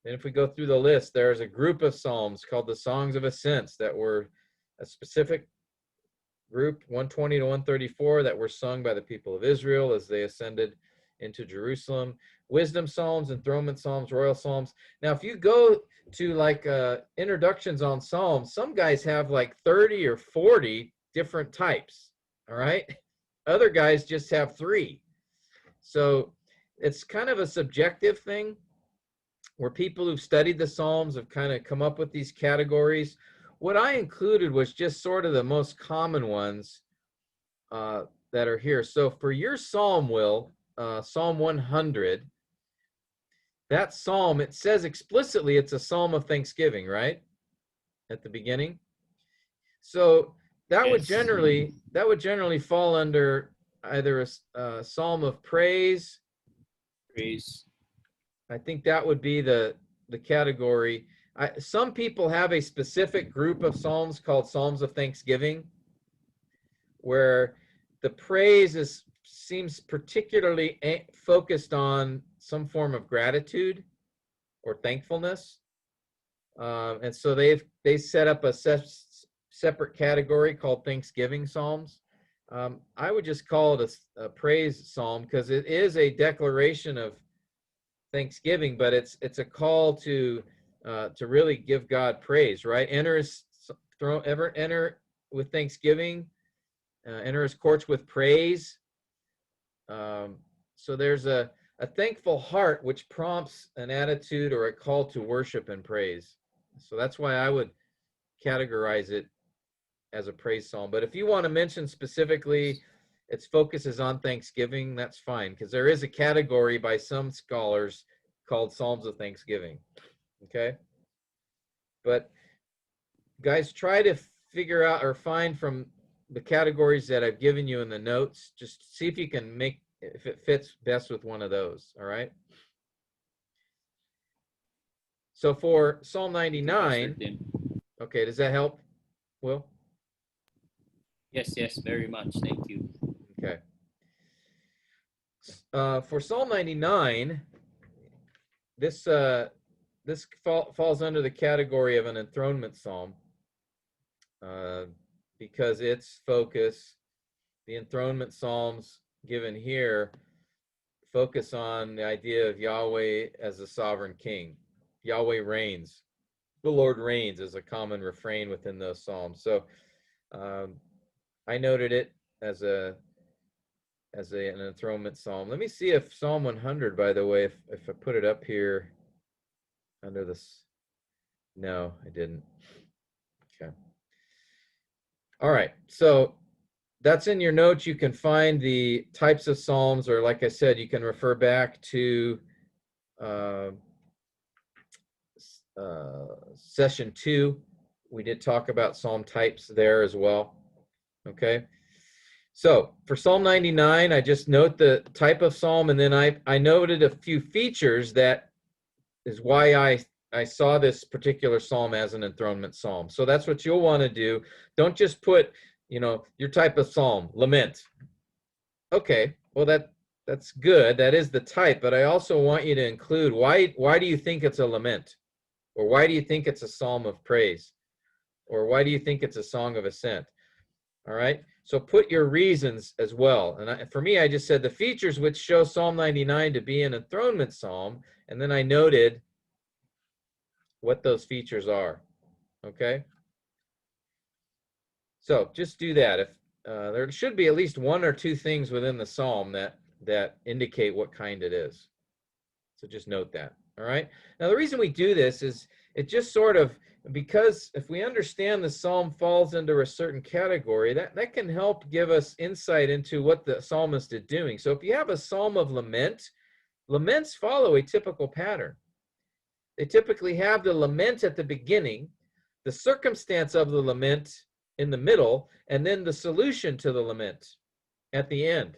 And if we go through the list, there's a group of psalms called the Songs of Ascents that were a specific group, 120 to 134, that were sung by the people of Israel as they ascended into Jerusalem. Wisdom psalms, enthronement psalms, royal psalms. Now, if you go to like introductions on psalms, some guys have like 30 or 40 different types, all right? Other guys just have 3. So it's kind of a subjective thing where people who've studied the Psalms have kind of come up with these categories. What I included was just sort of the most common ones that are here. So for your psalm, Will, Psalm 100, that psalm, it says explicitly it's a psalm of thanksgiving, right? At the beginning. So that would generally fall under either a psalm of praise. Praise. I think that would be the category. Some people have a specific group of psalms called Psalms of Thanksgiving, where the praise seems particularly focused on some form of gratitude or thankfulness, and so they set up a separate category called Thanksgiving Psalms. I would just call it a praise psalm because it is a declaration of thanksgiving, but it's a call to really give God praise, right? Enter with thanksgiving, enter his courts with praise. So there's a thankful heart which prompts an attitude or a call to worship and praise. So that's why I would categorize it as a praise psalm. But if you want to mention specifically its focus is on thanksgiving, that's fine, because there is a category by some scholars called Psalms of Thanksgiving. Okay? But guys, try to figure out or find from the categories that I've given you in the notes, just see if you can make, if it fits best with one of those, all right? So for Psalm 99, okay, does that help, Will? Yes, very much. Thank you. Okay. For Psalm 99, this falls under the category of an enthronement psalm because its focus, the enthronement psalms given here, focus on the idea of Yahweh as the sovereign king. Yahweh reigns. The Lord reigns is a common refrain within those psalms. So I noted it as an enthronement psalm. Let me see if Psalm 100, by the way, if I put it up here under this. No, I didn't. Okay. All right. So that's in your notes. You can find the types of psalms, or like I said, you can refer back to session 2. We did talk about psalm types there as well. Okay. So for Psalm 99, I just note the type of psalm, and then I noted a few features that is why I saw this particular psalm as an enthronement psalm. So that's what you'll want to do. Don't just put, your type of psalm, lament. Okay, well that's good. That is the type, but I also want you to include why do you think it's a lament? Or why do you think it's a psalm of praise? Or why do you think it's a song of ascent? All right, so put your reasons as well. And for me, I just said the features which show Psalm 99 to be an enthronement psalm, and then I noted what those features are. Okay, so just do that. If there should be at least one or two things within the psalm that indicate what kind it is. So just note that. All right. Now the reason we do this is it just sort of, because if we understand the psalm falls into a certain category, that can help give us insight into what the psalmist is doing. So if you have a psalm of lament, laments follow a typical pattern. They typically have the lament at the beginning, the circumstance of the lament in the middle, and then the solution to the lament at the end.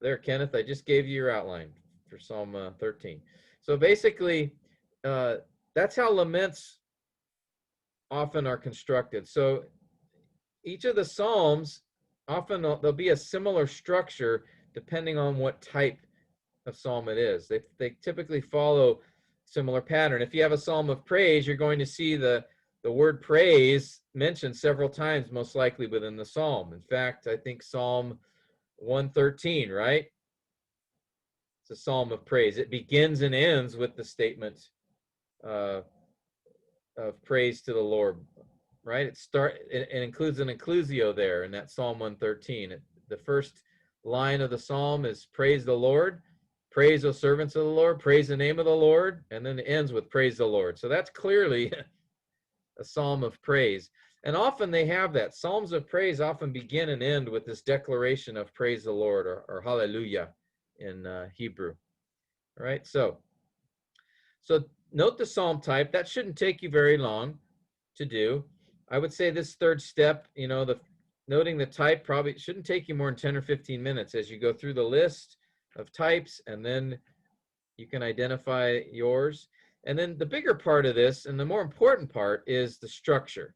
There, Kenneth, I just gave you your outline for Psalm 13. So basically, that's how laments often are constructed. So each of the Psalms, often there'll be a similar structure depending on what type of psalm it is. They typically follow similar pattern. If you have a psalm of praise, you're going to see the word praise mentioned several times, most likely within the psalm. In fact, I think Psalm 113, right? It's a psalm of praise. It begins and ends with the statement of praise to the Lord, right? It includes an inclusio there in that Psalm 113. The first line of the psalm is praise the Lord, praise, O servants of the Lord, praise the name of the Lord, and then it ends with praise the Lord. So that's clearly a psalm of praise. And often they have that. Psalms of praise often begin and end with this declaration of praise the Lord, or hallelujah in Hebrew. All right, so note the psalm type. That shouldn't take you very long to do. I would say this third step, noting the type probably shouldn't take you more than 10 or 15 minutes as you go through the list of types, and then you can identify yours. And then the bigger part of this, and the more important part, is the structure.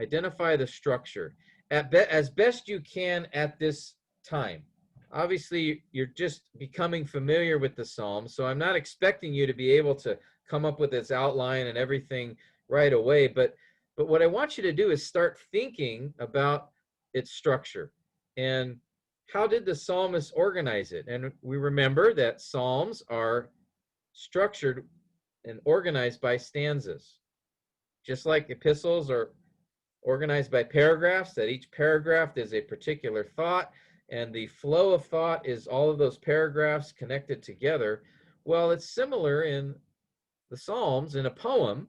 Identify the structure as best you can at this time. Obviously, you're just becoming familiar with the psalm, so I'm not expecting you to be able to come up with its outline and everything right away, but what I want you to do is start thinking about its structure and how did the psalmist organize it. And we remember that psalms are structured and organized by stanzas, just like epistles are organized by paragraphs, that each paragraph is a particular thought, and the flow of thought is all of those paragraphs connected together. Well, it's similar in the Psalms, in a poem,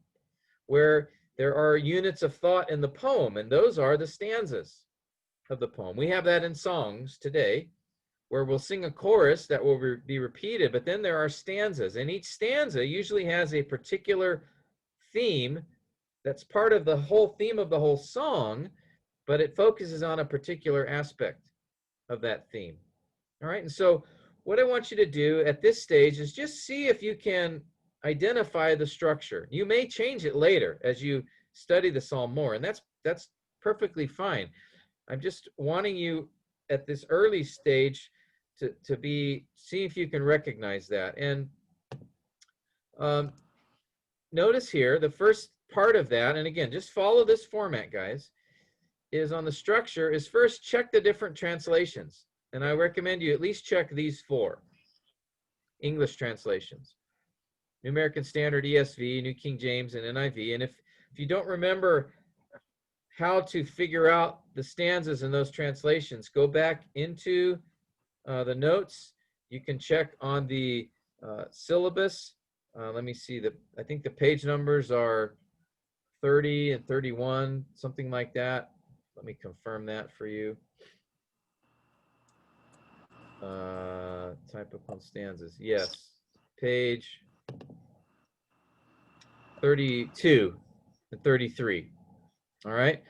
where there are units of thought in the poem, and those are the stanzas of the poem. We have that in songs today, where we'll sing a chorus that will be repeated, but then there are stanzas, and each stanza usually has a particular theme that's part of the whole theme of the whole song, but it focuses on a particular aspect of that theme. All right, and so what I want you to do at this stage is just see if you can identify the structure. You may change it later as you study the psalm more, and that's perfectly fine. I'm just wanting you at this early stage to see if you can recognize that. And notice here, the first part of that, and again, just follow this format, guys, is on the structure, is first check the different translations. And I recommend you at least check these 4 English translations: New American Standard, ESV, New King James, and NIV. And if you don't remember how to figure out the stanzas in those translations, go back into the notes. You can check on the syllabus. Let me see, I think the page numbers are 30 and 31, something like that. Let me confirm that for you. Type upon stanzas. Yes, page 32 and 33. All right.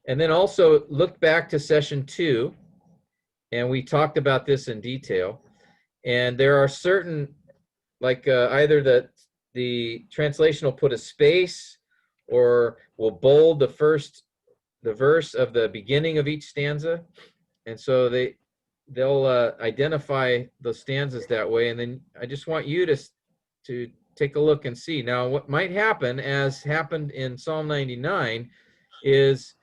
And then also look back to session 2, and we talked about this in detail. And there are certain, like either the translation will put a space or will bold the verse of the beginning of each stanza. And so they'll identify those stanzas that way. And then I just want you to take a look and see. Now, what might happen, as happened in Psalm 99, is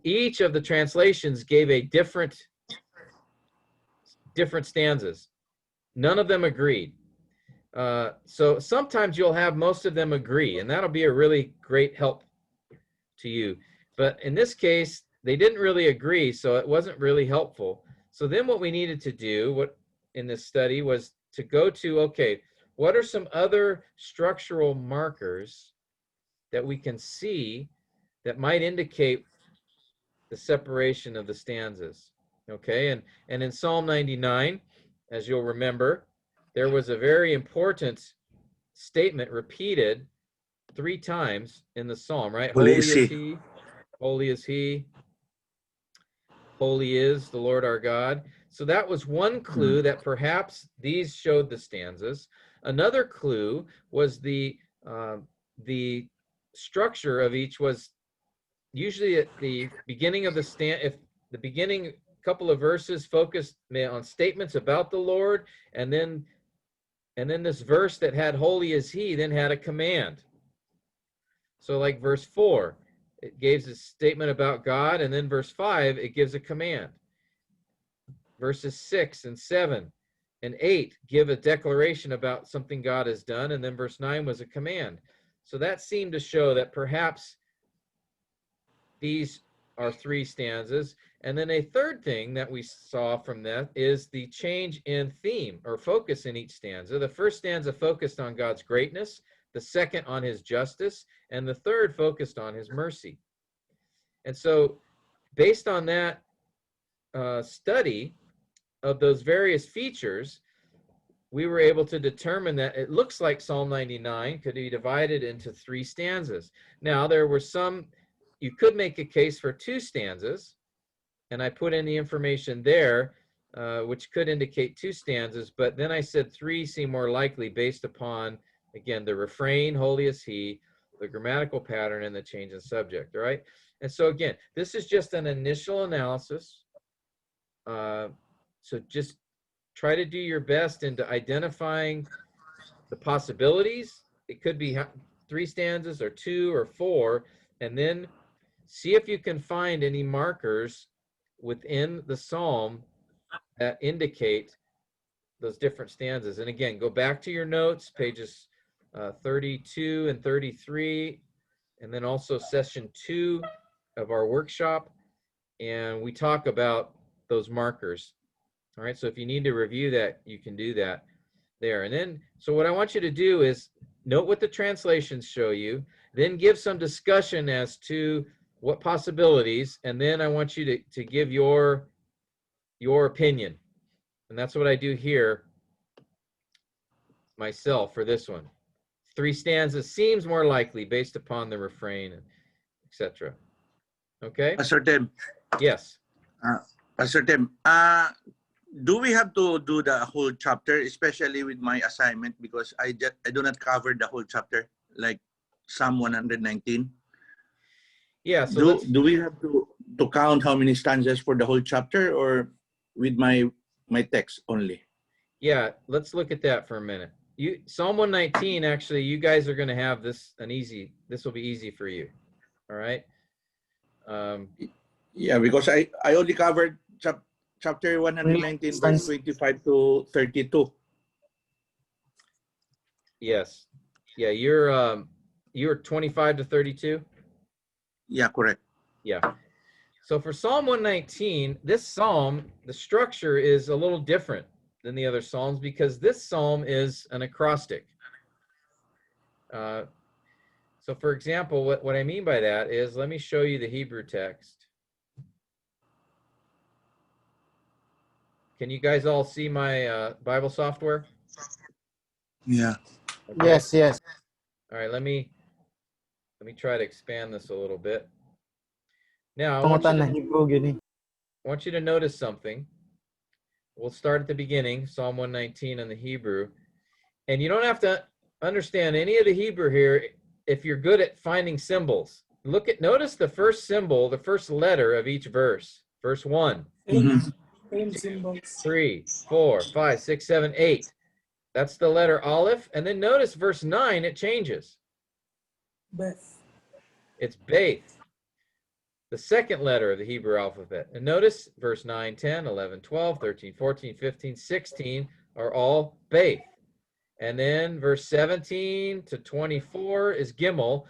each of the translations gave a different stanzas. None of them agreed. So sometimes you'll have most of them agree, and that'll be a really great help to you. But in this case, they didn't really agree, so it wasn't really helpful. So then what we needed to do in this study was to go to, okay, what are some other structural markers that we can see that might indicate the separation of the stanzas? Okay, and in Psalm 99, as you'll remember, there was a very important statement repeated 3 times in the psalm, right? Holy is he, holy is he, holy is the Lord our God. So that was one clue that perhaps these showed the stanzas. Another clue was the structure of each was usually at the beginning of the if the beginning couple of verses focused on statements about the Lord, and then this verse that had holy is he then had a command. So like verse 4, it gives a statement about God, and then verse 5, it gives a command. Verses 6 and 7 and 8 give a declaration about something God has done, and then verse 9 was a command. So that seemed to show that perhaps these are 3 stanzas. And then a third thing that we saw from that is the change in theme or focus in each stanza. The first stanza focused on God's greatness, the second on his justice, and the third focused on his mercy. And so based on that study of those various features, we were able to determine that it looks like Psalm 99 could be divided into 3 stanzas. Now, there were some, you could make a case for 2 stanzas, and I put in the information there, which could indicate 2 stanzas, but then I said 3 seem more likely based upon, again, the refrain, holy is he, the grammatical pattern, and the change in subject, all right? And so again, this is just an initial analysis. So just try to do your best into identifying the possibilities. It could be 3 stanzas or 2 or 4, and then see if you can find any markers within the psalm that indicate those different stanzas. And again, go back to your notes, pages 32 and 33, and then also session 2 of our workshop, and we talk about those markers. All right, so if you need to review that, you can do that there. And then, so what I want you to do is note what the translations show you, then give some discussion as to what possibilities, and then I want you to give your opinion. And that's what I do here myself for this one. 3 stanzas seems more likely based upon the refrain, etc. Okay? Pastor Tim, Yes. Pastor Tim, do we have to do the whole chapter, especially with my assignment, because I do not cover the whole chapter, like Psalm 119? Yeah, so do we have to count how many stanzas for the whole chapter, or with my text only? yeah, let's look at that for a minute. Psalm 119, actually, you guys are going to have this will be easy for you. All right? Yeah, because I only covered chapter 119, verse 25 to 32. Yes. Yeah, you're 25 to 32? Yeah, correct. Yeah. So for Psalm 119, this psalm, the structure is a little different than the other psalms because this psalm is an acrostic. So for example, what I mean by that is, let me show you the Hebrew text. Can you guys all see my Bible software? Yeah. Okay. Yes. All right, let me try to expand this a little bit. Now, I want you to notice something. We'll start at the beginning, Psalm 119 in the Hebrew. And you don't have to understand any of the Hebrew here if you're good at finding symbols. Notice the first symbol, the first letter of each verse. Verse 1, Same symbols. 3, 4, 5, 6, 7, 8. That's the letter Aleph. And then notice verse 9, it changes. Beth. It's Beth, the second letter of the Hebrew alphabet. And notice verse 9, 10, 11, 12, 13, 14, 15, 16 are all Beth. And then verse 17 to 24 is Gimel.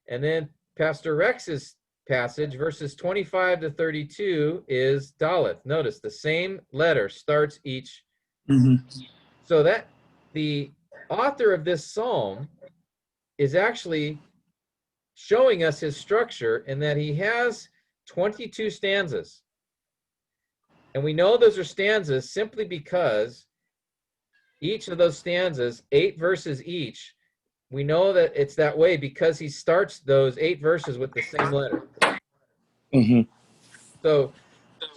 And then Pastor Rex's passage, verses 25 to 32 is Daleth. Notice the same letter starts each. So that the author of this psalm is actually showing us his structure in that he has 22 stanzas. And we know those are stanzas simply because each of those stanzas, 8 verses each, we know that it's that way because he starts those 8 verses with the same letter. So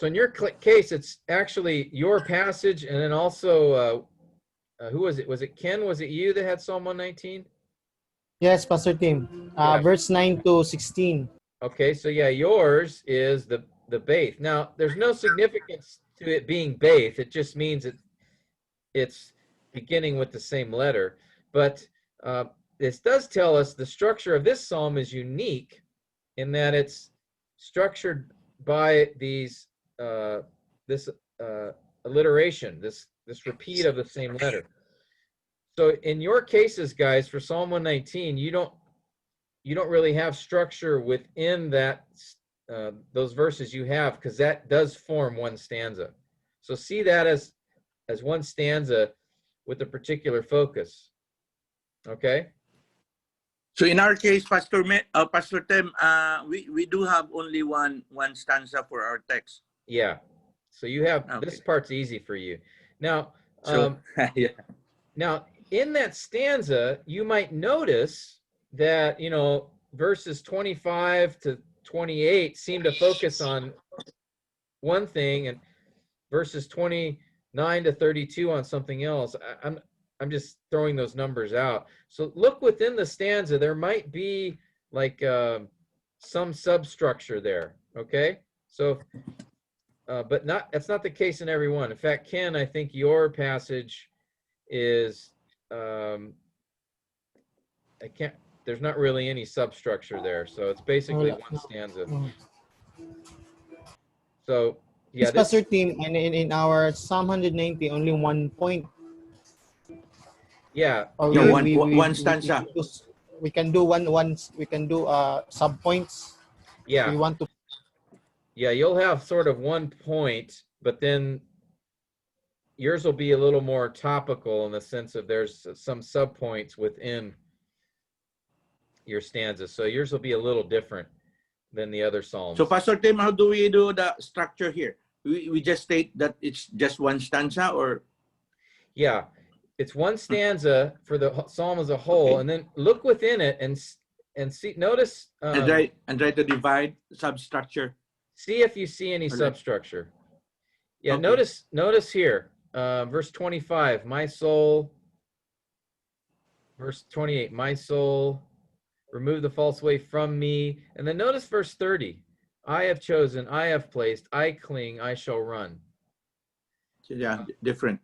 in your case, it's actually your passage, and then also, who was it? Was it Ken? Was it you that had Psalm 119? Yes, Pastor Tim. Yeah. Verse 9 to 16. Okay, so yeah, yours is the the Baith. Now, there's no significance to it being Baith. It just means it's beginning with the same letter. But this does tell us the structure of this psalm is unique in that it's structured by these this alliteration, this repeat of the same letter. So in your cases, guys, for Psalm 119, you don't really have structure within that those verses you have, because that does form one stanza. So see that as one stanza with a particular focus. Okay. So in our case, Pastor Tim, we do have only one stanza for our text. Yeah. So you have Okay. this part's easy for you. Now, So yeah. now in that stanza, you might notice that, you know, verses 25 to 28 seem to focus on one thing, and verses 29 to 32 on something else. I'm just throwing those numbers out. So look within the stanza. There might be like some substructure there. Okay. So, but that's not the case in every one. In fact, Ken, I think your passage is there's not really any substructure there. So it's basically one stanza. So yeah, Yes, Pastor Tim, and in our Psalm 190, only 1 point. Yeah. Or No, one stanza. We can do we can do sub points. Yeah. We want to. Yeah, you'll have sort of 1 point, but then yours will be a little more topical in the sense of there's some subpoints within your stanzas. So yours will be a little different than the other psalms. So Pastor Tim, how do we do the structure here? We just state that it's just one stanza, or? Yeah, it's one stanza for the psalm as a whole, Okay. and then look within it and see. Notice And try to divide substructure. see if you see any Okay. substructure. Yeah, Okay. notice here, verse 25, my soul. Verse 28, my soul, remove the false way from me. And then notice verse 30, I have chosen, I have placed, I cling, I shall run. Yeah, different.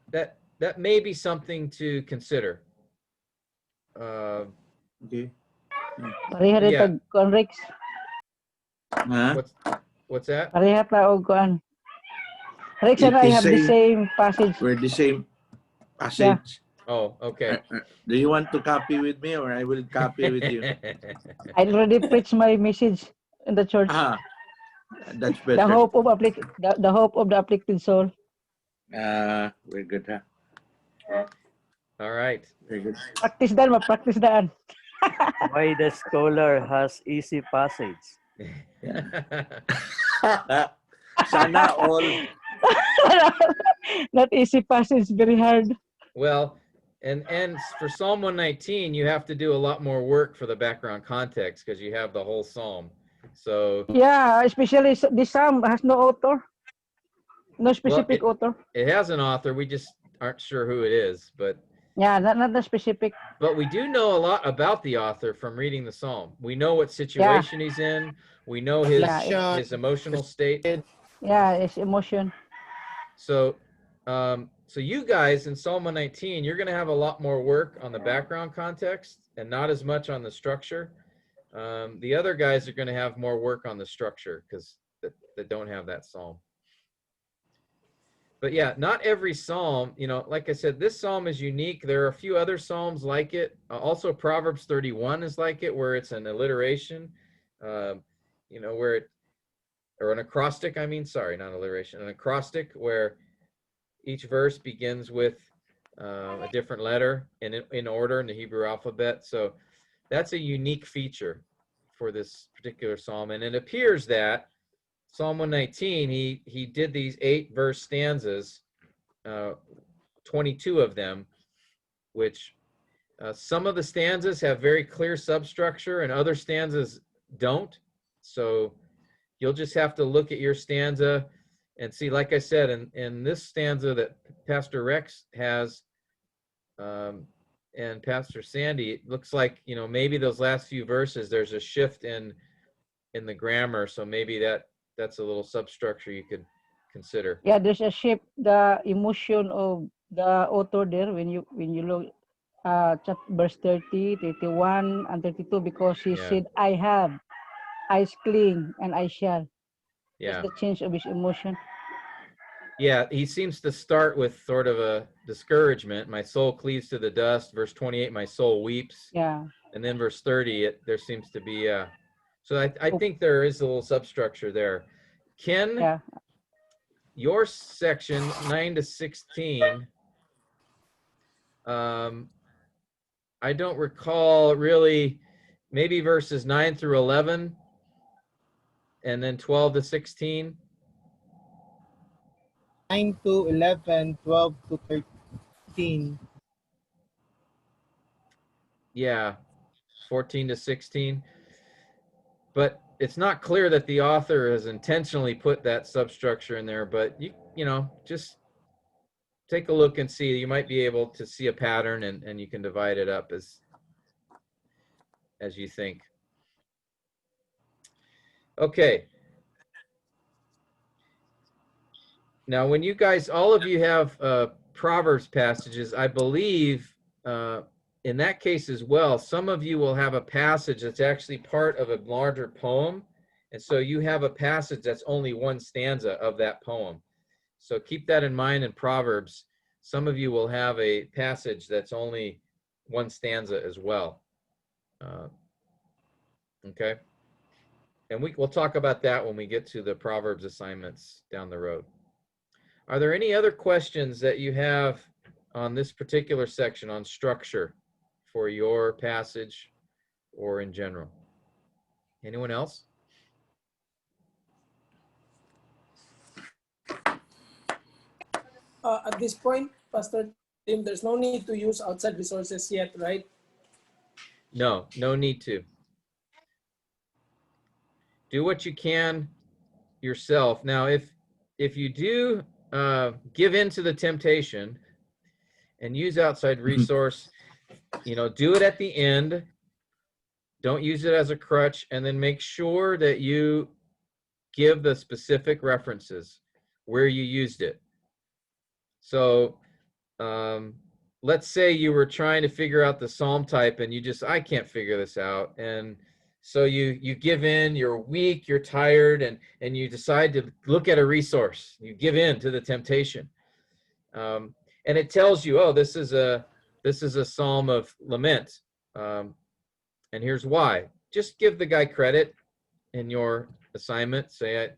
That may be something to consider. Okay. Pareha rin Yeah. tag kuan Rex. Huh? What's that? Pareha pa og kuan. Rex and I It's have the same passage. We're the same passage. Oh, okay. Do you want to copy with me, or I will copy with you? I already preached my message in the church. That's The better. hope of the hope of the afflicted soul. Very good, huh? All right. Very good. Practice daan, ma-practice daan. Why the scholar has easy passage. Sana all. Not easy passage, very hard. Well, and for Psalm 119, you have to do a lot more work for the background context because you have the whole psalm. So Yeah, especially this psalm has no author. No specific author. it has an author. We just aren't sure who it is, but Yeah, not the specific. But we do know a lot about the author from reading the psalm. We know what situation he's in. We know his emotional state. Yeah, it's emotion. So, so you guys in Psalm 119, you're going to have a lot more work on the background context and not as much on the structure. The other guys are going to have more work on the structure because that don't have that psalm. But yeah, not every psalm, you know, like I said, this psalm is unique. There are a few other psalms like it. Also, Proverbs 31 is like it, where it's an alliteration, you know, or an acrostic, I mean, sorry, not alliteration, an acrostic where each verse begins with a different letter in order in the Hebrew alphabet. So that's a unique feature for this particular psalm. And it appears that Psalm 119, he did these 8 verse stanzas, 22 of them, which some of the stanzas have very clear substructure and other stanzas don't. So you'll just have to look at your stanza and see, like I said, in this stanza that Pastor Rex has and Pastor Sandy, it looks like, you know, maybe those last few verses, there's a shift in the grammar. So maybe that that's a little substructure you could consider. Yeah, there's a shape, the emotion of the author there when you look verse 30, 31, and 32, because he Yeah. said, I have, I cling, and I shall. Yeah. That's the change of his emotion. Yeah, he seems to start with sort of a discouragement. My soul cleaves to the dust. Verse 28, my soul weeps. Yeah. And then verse 30, there seems to be so I think there is a little substructure there. Ken, Yeah. your section 9 to 16, I don't recall really, maybe verses 9 through 11 and then 12 to 16. 9 to 11, 12 to 13. Yeah, 14 to 16. But it's not clear that the author has intentionally put that substructure in there, but you know, just take a look and see. You might be able to see a pattern, and you can divide it up as you think. Okay. Now, when you guys, all of you have Proverbs passages, I believe in that case as well, some of you will have a passage that's actually part of a larger poem. And so you have a passage that's only one stanza of that poem. So keep that in mind in Proverbs. Some of you will have a passage that's only one stanza as well. Okay. And we'll talk about that when we get to the Proverbs assignments down the road. Are there any other questions that you have on this particular section on structure for your passage or in general? Anyone else? At this point, Pastor Tim, there's no need to use outside resources yet, right? No, no need to. Do what you can yourself. Now, if you do give in to the temptation and use outside resource, you know, do it at the end. Don't use it as a crutch, and then make sure that you give the specific references where you used it. So let's say you were trying to figure out the psalm type and you just, I can't figure this out. And so you give in, you're weak, you're tired, and you decide to look at a resource. You give in to the temptation. And it tells you, oh, this is a psalm of lament. And here's why. Just give the guy credit in your assignment. Say,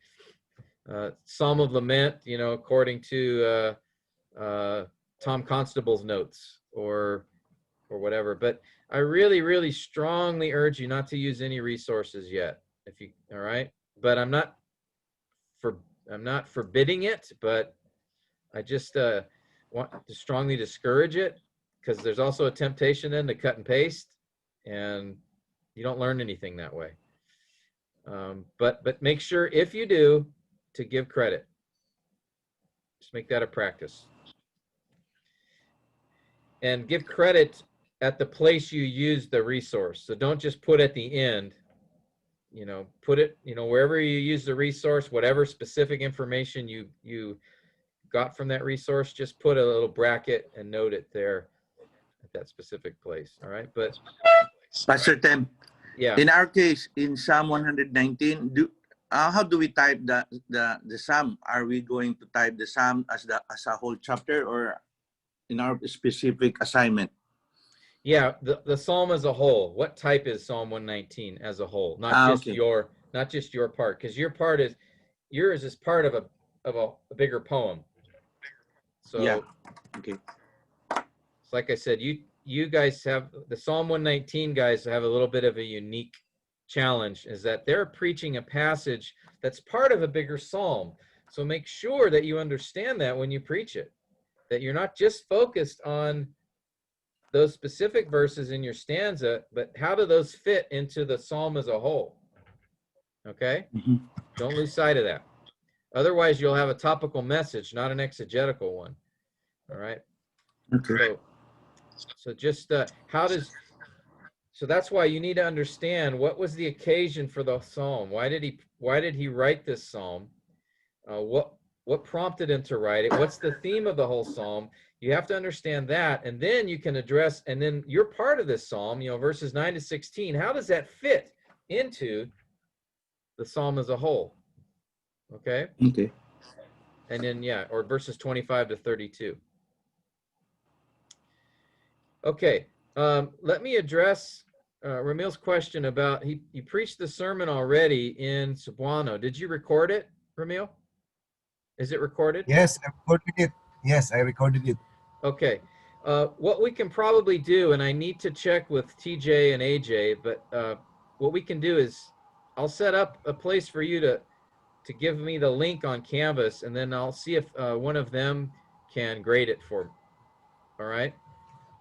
Psalm of Lament, you know, according to Tom Constable's notes or whatever. But I really, really strongly urge you not to use any resources yet. If you, all right. But I'm not forbidding it, but I just want to strongly discourage it, because there's also a temptation then to cut and paste, and you don't learn anything that way. But make sure, if you do, to give credit. Just make that a practice. And give credit at the place you use the resource. So don't just put at the end, you know, put it, you know, wherever you use the resource, whatever specific information you got from that resource, just put a little bracket and note it there at that specific place. All right. But Pastor Tim, yeah. in our case, in Psalm 119, how do we type the Psalm? Are we going to type the Psalm as a whole chapter, or in our specific assignment? Yeah, the Psalm as a whole. What type is Psalm 119 as a whole? Not just your part, because yours is part of a bigger poem. So yeah, okay. It's like I said, you guys have, the Psalm 119 guys have a little bit of a unique challenge, is that they're preaching a passage that's part of a bigger psalm. So make sure that you understand that when you preach it, that you're not just focused on those specific verses in your stanza, but how do those fit into the psalm as a whole? Okay? Mm-hmm. Don't lose sight of that. Otherwise, you'll have a topical message, not an exegetical one. All right? Okay. So just how does So that's why you need to understand what was the occasion for the psalm. Why did he write this psalm? What prompted him to write it? What's the theme of the whole psalm? You have to understand that, and then you can address, and then you're part of this psalm, verses 9 to 16. How does that fit into the psalm as a whole? Okay? Okay. And then, or verses 25 to 32. Okay, let me address Ramil's question about, he preached the sermon already in Cebuano. Did you record it, Ramil? Is it recorded? Yes, I recorded it. Yes, I recorded it. Okay. What we can probably do, and I need to check with TJ and AJ, but what we can do is I'll set up a place for you to give me the link on Canvas, and then I'll see if one of them can grade it for me. All right?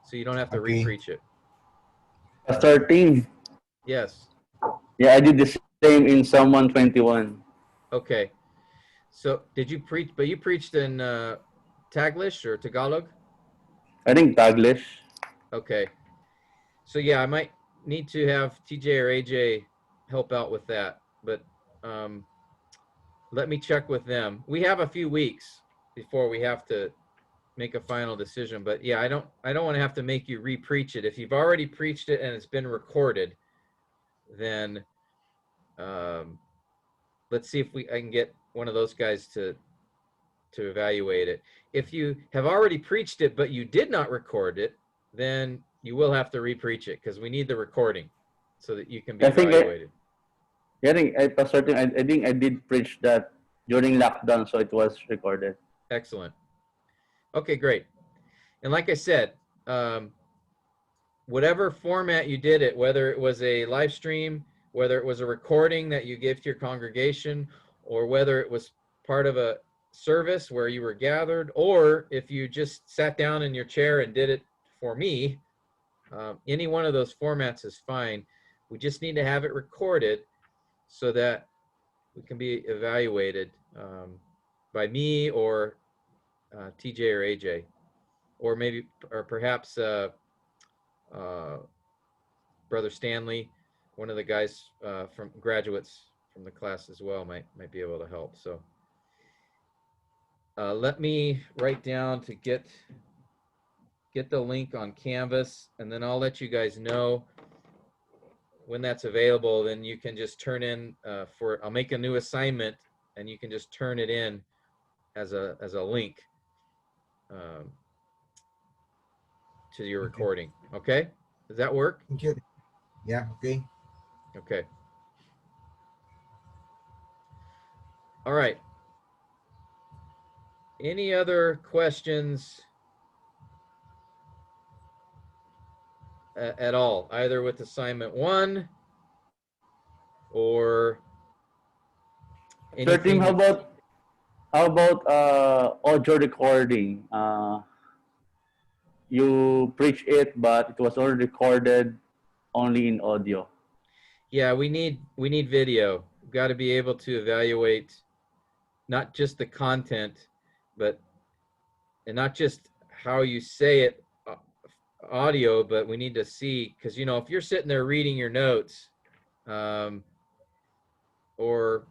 So you don't have to Okay. repreach it. 13. Yes. Yeah, I did the same in Psalm 121. Okay. So did you preach, but you preached in Taglish or Tagalog? I think Taglish. Okay. So yeah, I might need to have TJ or AJ help out with that, but let me check with them. We have a few weeks before we have to make a final decision, but yeah, I don't want to have to make you re-preach it. If you've already preached it and it's been recorded, then let's see if I can get one of those guys to evaluate it. If you have already preached it but you did not record it, then you will have to re-preach it because we need the recording so that you can be evaluated. I think Pastor Tim, I think I did preach that during lockdown, so it was recorded. Excellent. Okay, great. And like I said, whatever format you did it, whether it was a live stream, whether it was a recording that you gave to your congregation, or whether it was part of a service where you were gathered, or if you just sat down in your chair and did it for me, any one of those formats is fine. We just need to have it recorded so that we can be evaluated by me or TJ or AJ, or maybe, or perhaps Brother Stanley, one of the guys from graduates from the class as well, might be able to help. So let me write down to get the link on Canvas, and then I'll let you guys know when that's available. Then you can just turn in I'll make a new assignment, and you can just turn it in as a link to your recording. Okay? Does that work? Thank you. Yeah, okay. Okay. All right. Any other questions at all, either with assignment 1 or Sir Tim, anything? how about audio recording? You preach it, but it was already recorded only in audio. Yeah, we need video. We've got to be able to evaluate not just the content, and not just how you say it audio, but we need to see, because if you're sitting there reading your notes, or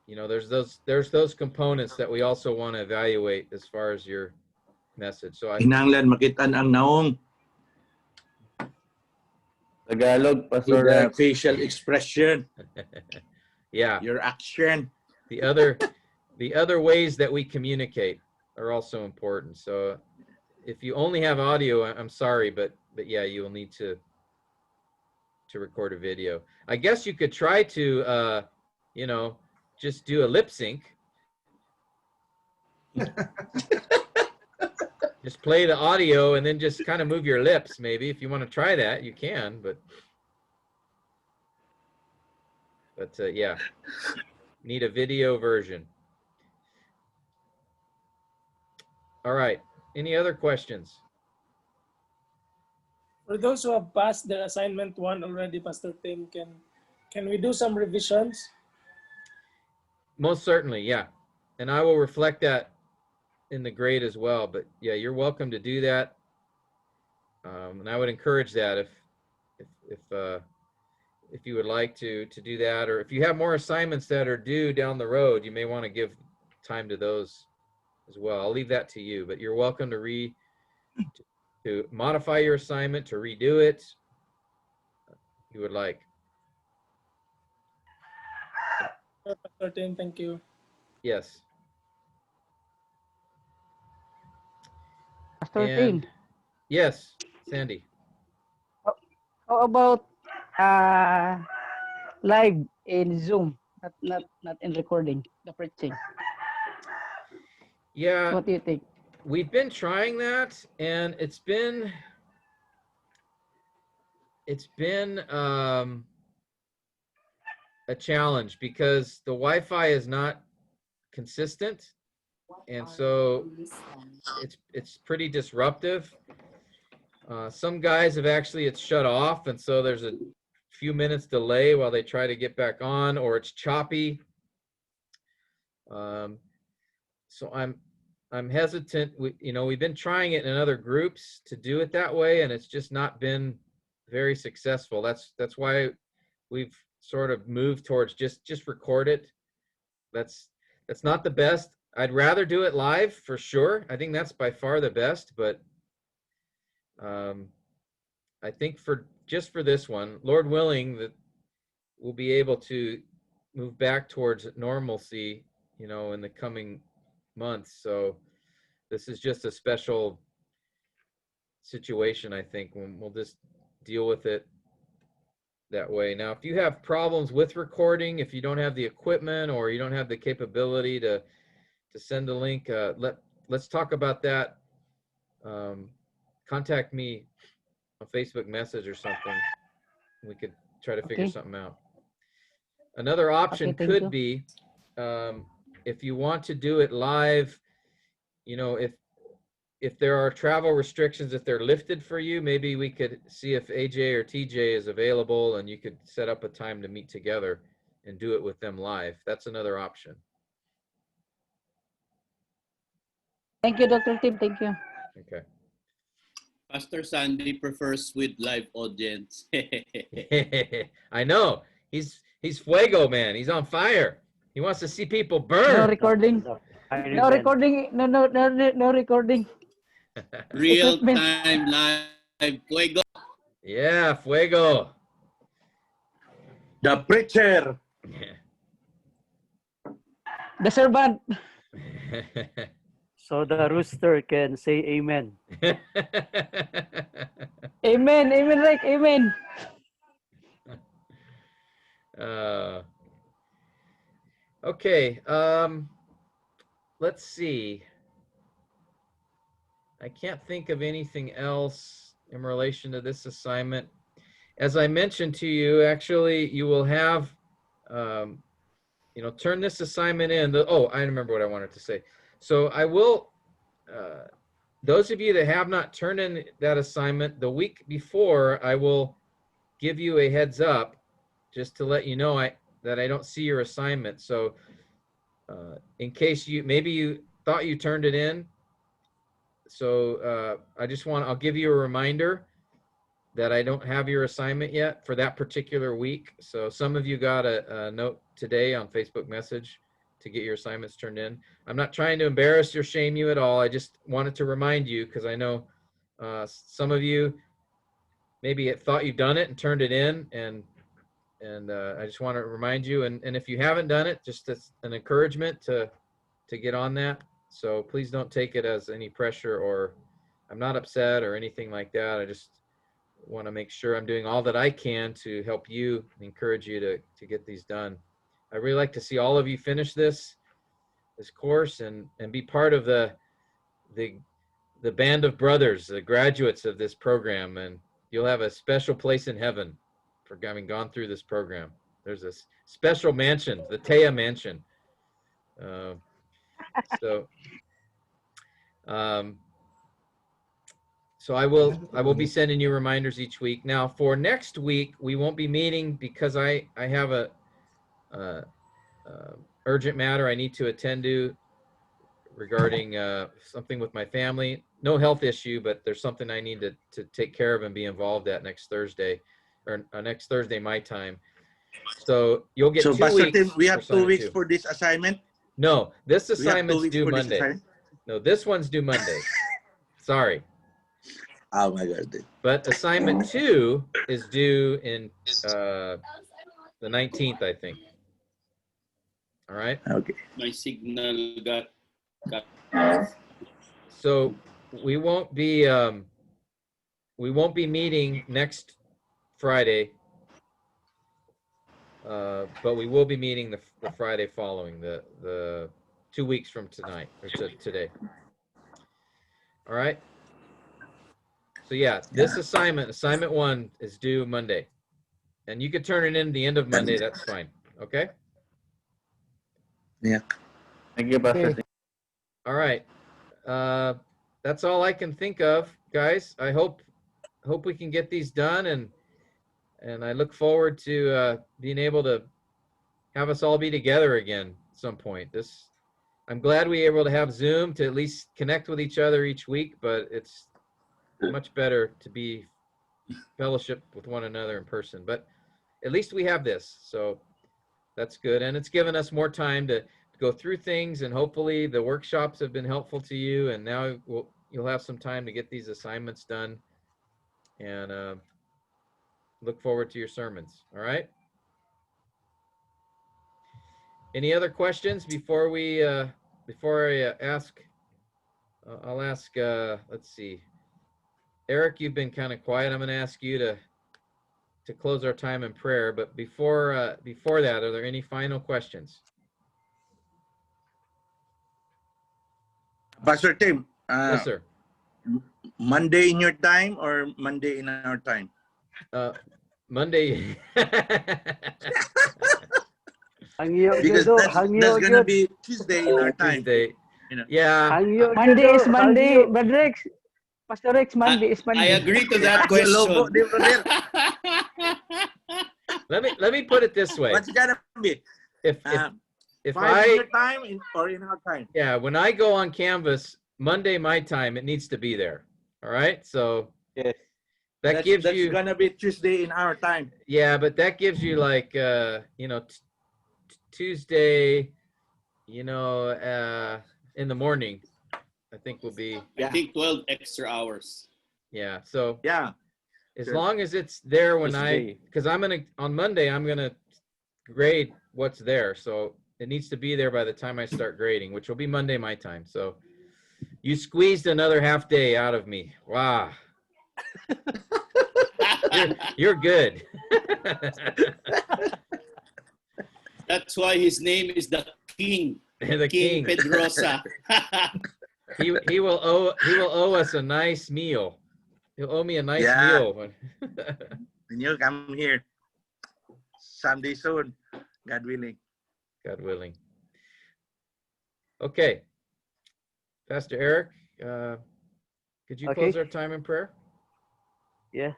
there's those components that we also want to evaluate as far as your message. So Hinanglan makitaan ang naong Tagalog, with Pastor the Rex. facial expression, yeah, your action. the other ways that we communicate are also important. So if you only have audio, I'm sorry, but yeah, you will need to record a video. I guess you could try to just do a lip sync. Just play the audio and then just kind of move your lips. Maybe if you want to try that, you can, but yeah, need a video version. All right. Any other questions? For those who have passed their assignment 1 already, Pastor Tim, can we do some revisions? Most certainly, yeah. And I will reflect that in the grade as well. But yeah, you're welcome to do that. And I would encourage that if if you would like to do that, or if you have more assignments that are due down the road, you may want to give time to those as well. I'll leave that to you, but you're welcome to modify your assignment, to redo it, if you would like. Pastor Tim, thank you. Yes. Pastor And Tim, yes, Sandy. how about live in Zoom, not in recording, the preaching? Yeah, What do you think? we've been trying that, and it's been a challenge because the Wi-Fi is not consistent, and so it's pretty disruptive. Some guys have actually, it's shut off, and so there's a few minutes delay while they try to get back on, or it's choppy. So I'm hesitant. We've been trying it in other groups to do it that way, and it's just not been very successful. That's why we've sort of moved towards just record it. That's not the best. I'd rather do it live for sure. I think that's by far the best, but I think for this one, Lord willing, that we'll be able to move back towards normalcy, in the coming months. So this is just a special situation, I think, when we'll just deal with it that way. Now, if you have problems with recording, if you don't have the equipment or you don't have the capability to send a link, let's talk about that. Contact me on Facebook message or something. We could try to figure Okay. something out. Another option Okay, thank could you. be, if you want to do it live, if there are travel restrictions, if they're lifted for you, maybe we could see if AJ or TJ is available and you could set up a time to meet together and do it with them live. That's another option. Thank you, Dr. Tim. Thank you. Okay. Pastor Sandy prefers with live audience. I know. He's fuego, man. He's on fire. He wants to see people No burn. recording. No recording. No recording. Real Equipment. time live fuego. Yeah, fuego. The preacher. The servant. So the rooster can say amen. Amen. Amen, Rick. Amen. Okay. Let's see. I can't think of anything else in relation to this assignment. As I mentioned to you, actually, you will have, turn this assignment in. I remember what I wanted to say. So I will, those of you that have not turned in that assignment, the week before, I will give you a heads up just to let you know that I don't see your assignment. So in case maybe you thought you turned it in. So I'll give you a reminder that I don't have your assignment yet for that particular week. So some of you got a note today on Facebook message to get your assignments turned in. I'm not trying to embarrass or shame you at all. I just wanted to remind you, because I know some of you maybe thought you've done it and turned it in, and I just want to remind you. And if you haven't done it, just as an encouragement to get on that. So please don't take it as any pressure, or I'm not upset or anything like that. I just want to make sure I'm doing all that I can to help you, encourage you to get these done. I really like to see all of you finish this course and be part of the band of brothers, the graduates of this program, and you'll have a special place in heaven for having gone through this program. There's a special mansion, the Taya Mansion. So I will be sending you reminders each week. Now for next week, we won't be meeting because I have a urgent matter I need to attend to regarding something with my family. No health issue, but there's something I need to take care of and be involved at next or next Thursday my time. So you'll get So 2 Pastor weeks. Tim, we for have 2 assignment weeks 2. for this assignment. No, this We have 2 assignment's weeks due for this Monday. assignment. No, this one's due Monday. Sorry. Oh my God. But assignment 2 is due in the 19th, I think. All right. Okay. My signal got cut. So we won't be meeting next Friday, but we will be meeting the Friday following, the 2 weeks from tonight or today. All right. So yeah, this assignment 1 is due Monday, and you could turn it in the end of Monday. That's fine. Okay. Yeah. Thank you, Pastor Okay. Tim. All right. That's all I can think of, guys. I hope we can get these done, and I look forward to being able to have us all be together again at some point. I'm glad we were able to have Zoom to at least connect with each other each week, but it's much better to be fellowship with one another in person. But at least we have this, so that's good, and it's given us more time to go through things, and hopefully the workshops have been helpful to you, and now you'll have some time to get these assignments done, and look forward to your sermons. All right. Any other questions before I ask? I'll ask. Let's see. Eric, you've been kind of quiet. I'm going to ask you to close our time in prayer. But before that, are there any final questions? Pastor Tim, Yes, sir. Monday in your time or Monday in our time? Monday. Because that's gonna be Tuesday in our time. Tuesday. You know. Yeah. Monday is Monday, Brother Rex. Pastor Rex, Monday is I Monday. agree to that Lobo, question. di brother. Let me put it this way. What's it gonna be? If 5 in I your time or in our time? yeah, when I go on Canvas Monday my time, it needs to be there. All right. So Yes. that gives that's you gonna be Tuesday in our time. yeah, but that gives you like Tuesday, in the morning, I think will be I think 12 extra hours. yeah. So Yeah. as Sure. long as it's there when Tuesday. because on Monday I'm gonna grade what's there, so it needs to be there by the time I start grading, which will be Monday my time. So you squeezed another half day out of me. Wow. You're good. That's why his name is the King. The king. Pedrosa. He will owe us a nice meal. He'll owe me a nice Yeah. meal. When you come here someday soon, God willing. God willing. Okay. Pastor Eric, could you close our time in prayer? Yeah.